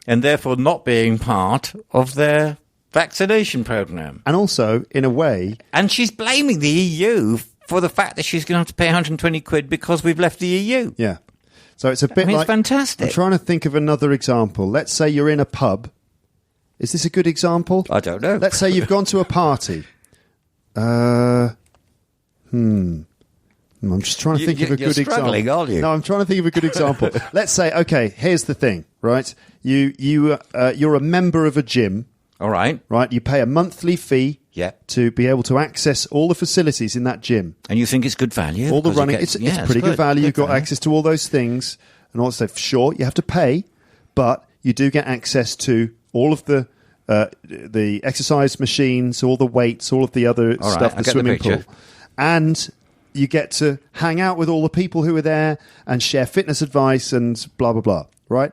and therefore not being part of their vaccination program. And also, in a way... And she's blaming the EU for the fact that she's going to have to pay 120 quid because we've left the EU. Yeah. So it's a bit it's fantastic. I'm trying to think of another example. Let's say you're in a pub. Is this a good example? I don't know. Let's say you've gone to a party. I'm just trying to think of a good example. You're struggling, aren't you? No, I'm trying to think of a good example. Let's say, okay, here's the thing, right? You're a member of a gym. All right. Right, you pay a monthly fee to be able to access all the facilities in that gym. And you think it's good value? All the running, it's pretty good value. You've got access to all those things. And also, sure, you have to pay, but you do get access to all of the exercise machines, all the weights, all of the other stuff, the swimming pool. And you get to hang out with all the people who are there and share fitness advice and blah, blah, blah, right?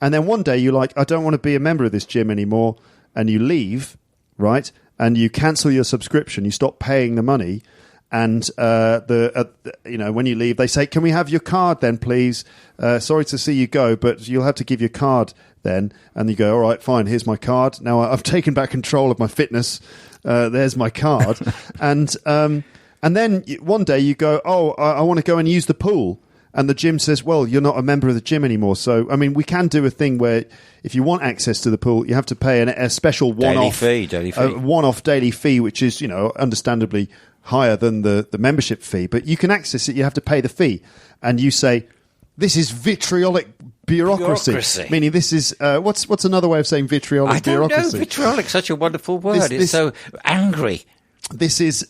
And then one day you're like, I don't want to be a member of this gym anymore. And you leave, right? And you cancel your subscription. You stop paying the money. And when you leave, they say, "Can we have your card then, please? Sorry to see you go, but you'll have to give your card then." And you go, "All right, fine. Here's my card. Now I've taken back control of my fitness. There's my card." and then one day you go, "Oh, I want to go and use the pool." And the gym says, well, you're not a member of the gym anymore. So, I mean, we can do a thing where if you want access to the pool, you have to pay a special one-off daily fee. One-off daily fee, which is, understandably higher than the membership fee. But you can access it. You have to pay the fee. And you say, this is vitriolic bureaucracy. Meaning this is, what's another way of saying vitriolic bureaucracy? I don't know. Vitriolic, such a wonderful word. It's so angry. This is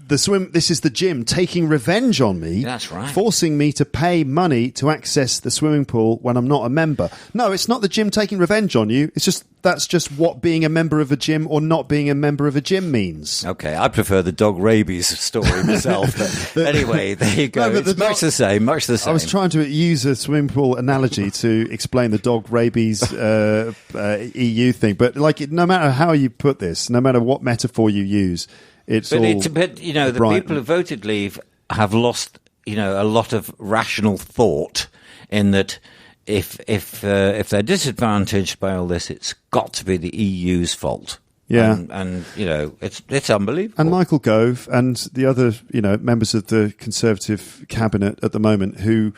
This is the gym taking revenge on me. That's right. Forcing me to pay money to access the swimming pool when I'm not a member. No, it's not the gym taking revenge on you. It's just that's just what being a member of a gym or not being a member of a gym means. Okay, I prefer the dog rabies story myself. But anyway, there you go. No, it's much the same. I was trying to use a swimming pool analogy to explain the dog rabies EU thing, but no matter how you put this, no matter what metaphor you use, the people who voted Leave have lost, a lot of rational thought in that. If they're disadvantaged by all this, it's got to be the EU's fault. Yeah, and it's unbelievable. And Michael Gove and the other members of the Conservative cabinet at the moment who,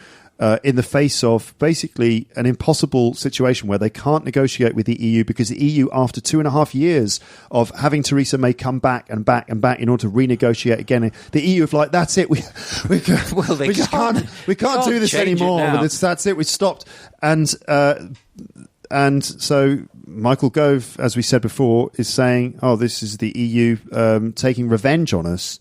in the face of basically an impossible situation where they can't negotiate with the EU because the EU, after 2.5 years of having Theresa May come back and back and back in order to renegotiate again, the EU have like, that's it, we can't do this anymore. That's it, we stopped. And so Michael Gove, as we said before, is saying, "Oh, this is the EU taking revenge on us."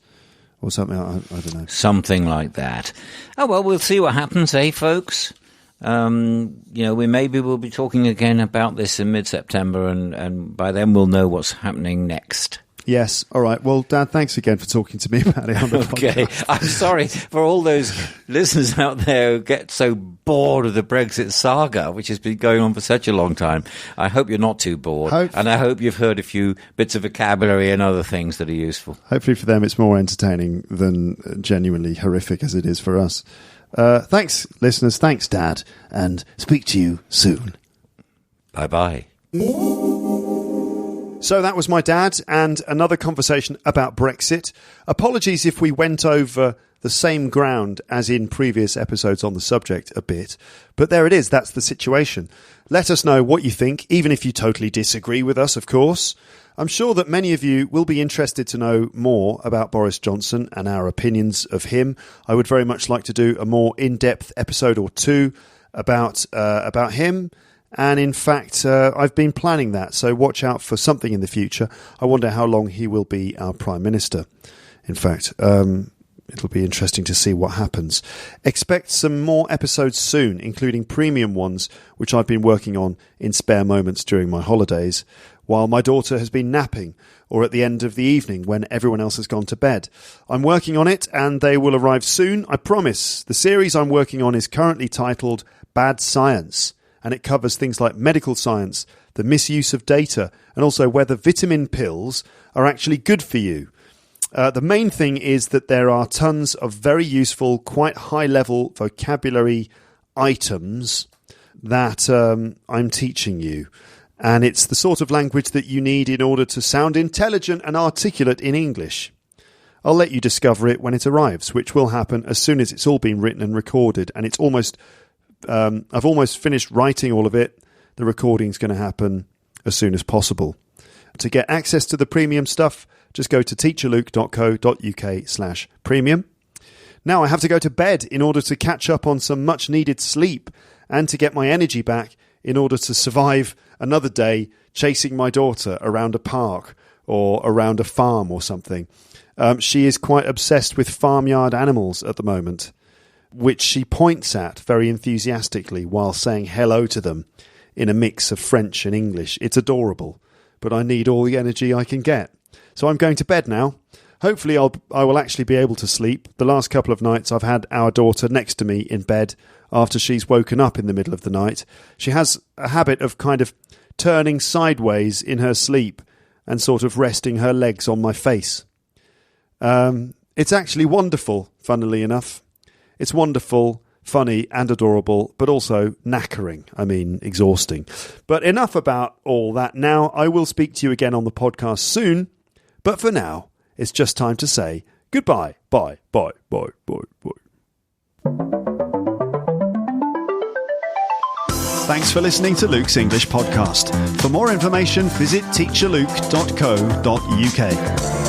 Or something, I don't know. Something like that. Oh, well, we'll see what happens, folks? We'll be talking again about this in mid-September, and by then we'll know what's happening next. Yes. All right. Well, Dad, thanks again for talking to me about it on the podcast. Okay. I'm sorry for all those listeners out there who get so bored of the Brexit saga, which has been going on for such a long time. I hope you're not too bored. And I hope you've heard a few bits of vocabulary and other things that are useful. Hopefully for them it's more entertaining than genuinely horrific as it is for us. Thanks, listeners. Thanks, Dad. And speak to you soon. Bye-bye. So that was my dad and another conversation about Brexit. Apologies if we went over the same ground as in previous episodes on the subject a bit, but there it is. That's the situation. Let us know what you think, even if you totally disagree with us, of course. I'm sure that many of you will be interested to know more about Boris Johnson and our opinions of him. I would very much like to do a more in-depth episode or two about him. And in fact, I've been planning that, so watch out for something in the future. I wonder how long he will be our Prime Minister. In fact, it'll be interesting to see what happens. Expect some more episodes soon, including premium ones, which I've been working on in spare moments during my holidays, while my daughter has been napping, or at the end of the evening when everyone else has gone to bed. I'm working on it, and they will arrive soon, I promise. The series I'm working on is currently titled Bad Science, and it covers things like medical science, the misuse of data, and also whether vitamin pills are actually good for you. The main thing is that there are tons of very useful, quite high-level vocabulary items that I'm teaching you. And it's the sort of language that you need in order to sound intelligent and articulate in English. I'll let you discover it when it arrives, which will happen as soon as it's all been written and recorded, and it's almost... I've almost finished writing all of it. The recording's going to happen as soon as possible. To get access to the premium stuff, just go to teacherluke.co.uk/premium. Now I have to go to bed in order to catch up on some much needed sleep and to get my energy back in order to survive another day chasing my daughter around a park or around a farm or something. She is quite obsessed with farmyard animals at the moment, which she points at very enthusiastically while saying hello to them in a mix of French and English. It's adorable, but I need all the energy I can get. So I'm going to bed now. Hopefully I will actually be able to sleep. The last couple of nights I've had our daughter next to me in bed after she's woken up in the middle of the night. She has a habit of kind of turning sideways in her sleep and sort of resting her legs on my face. It's actually wonderful, funnily enough. It's wonderful, funny and adorable, but also knackering. I mean, exhausting. But enough about all that now. I will speak to you again on the podcast soon. But for now, it's just time to say goodbye. Bye, bye, bye, bye, bye. Thanks for listening to Luke's English Podcast. For more information, visit teacherluke.co.uk.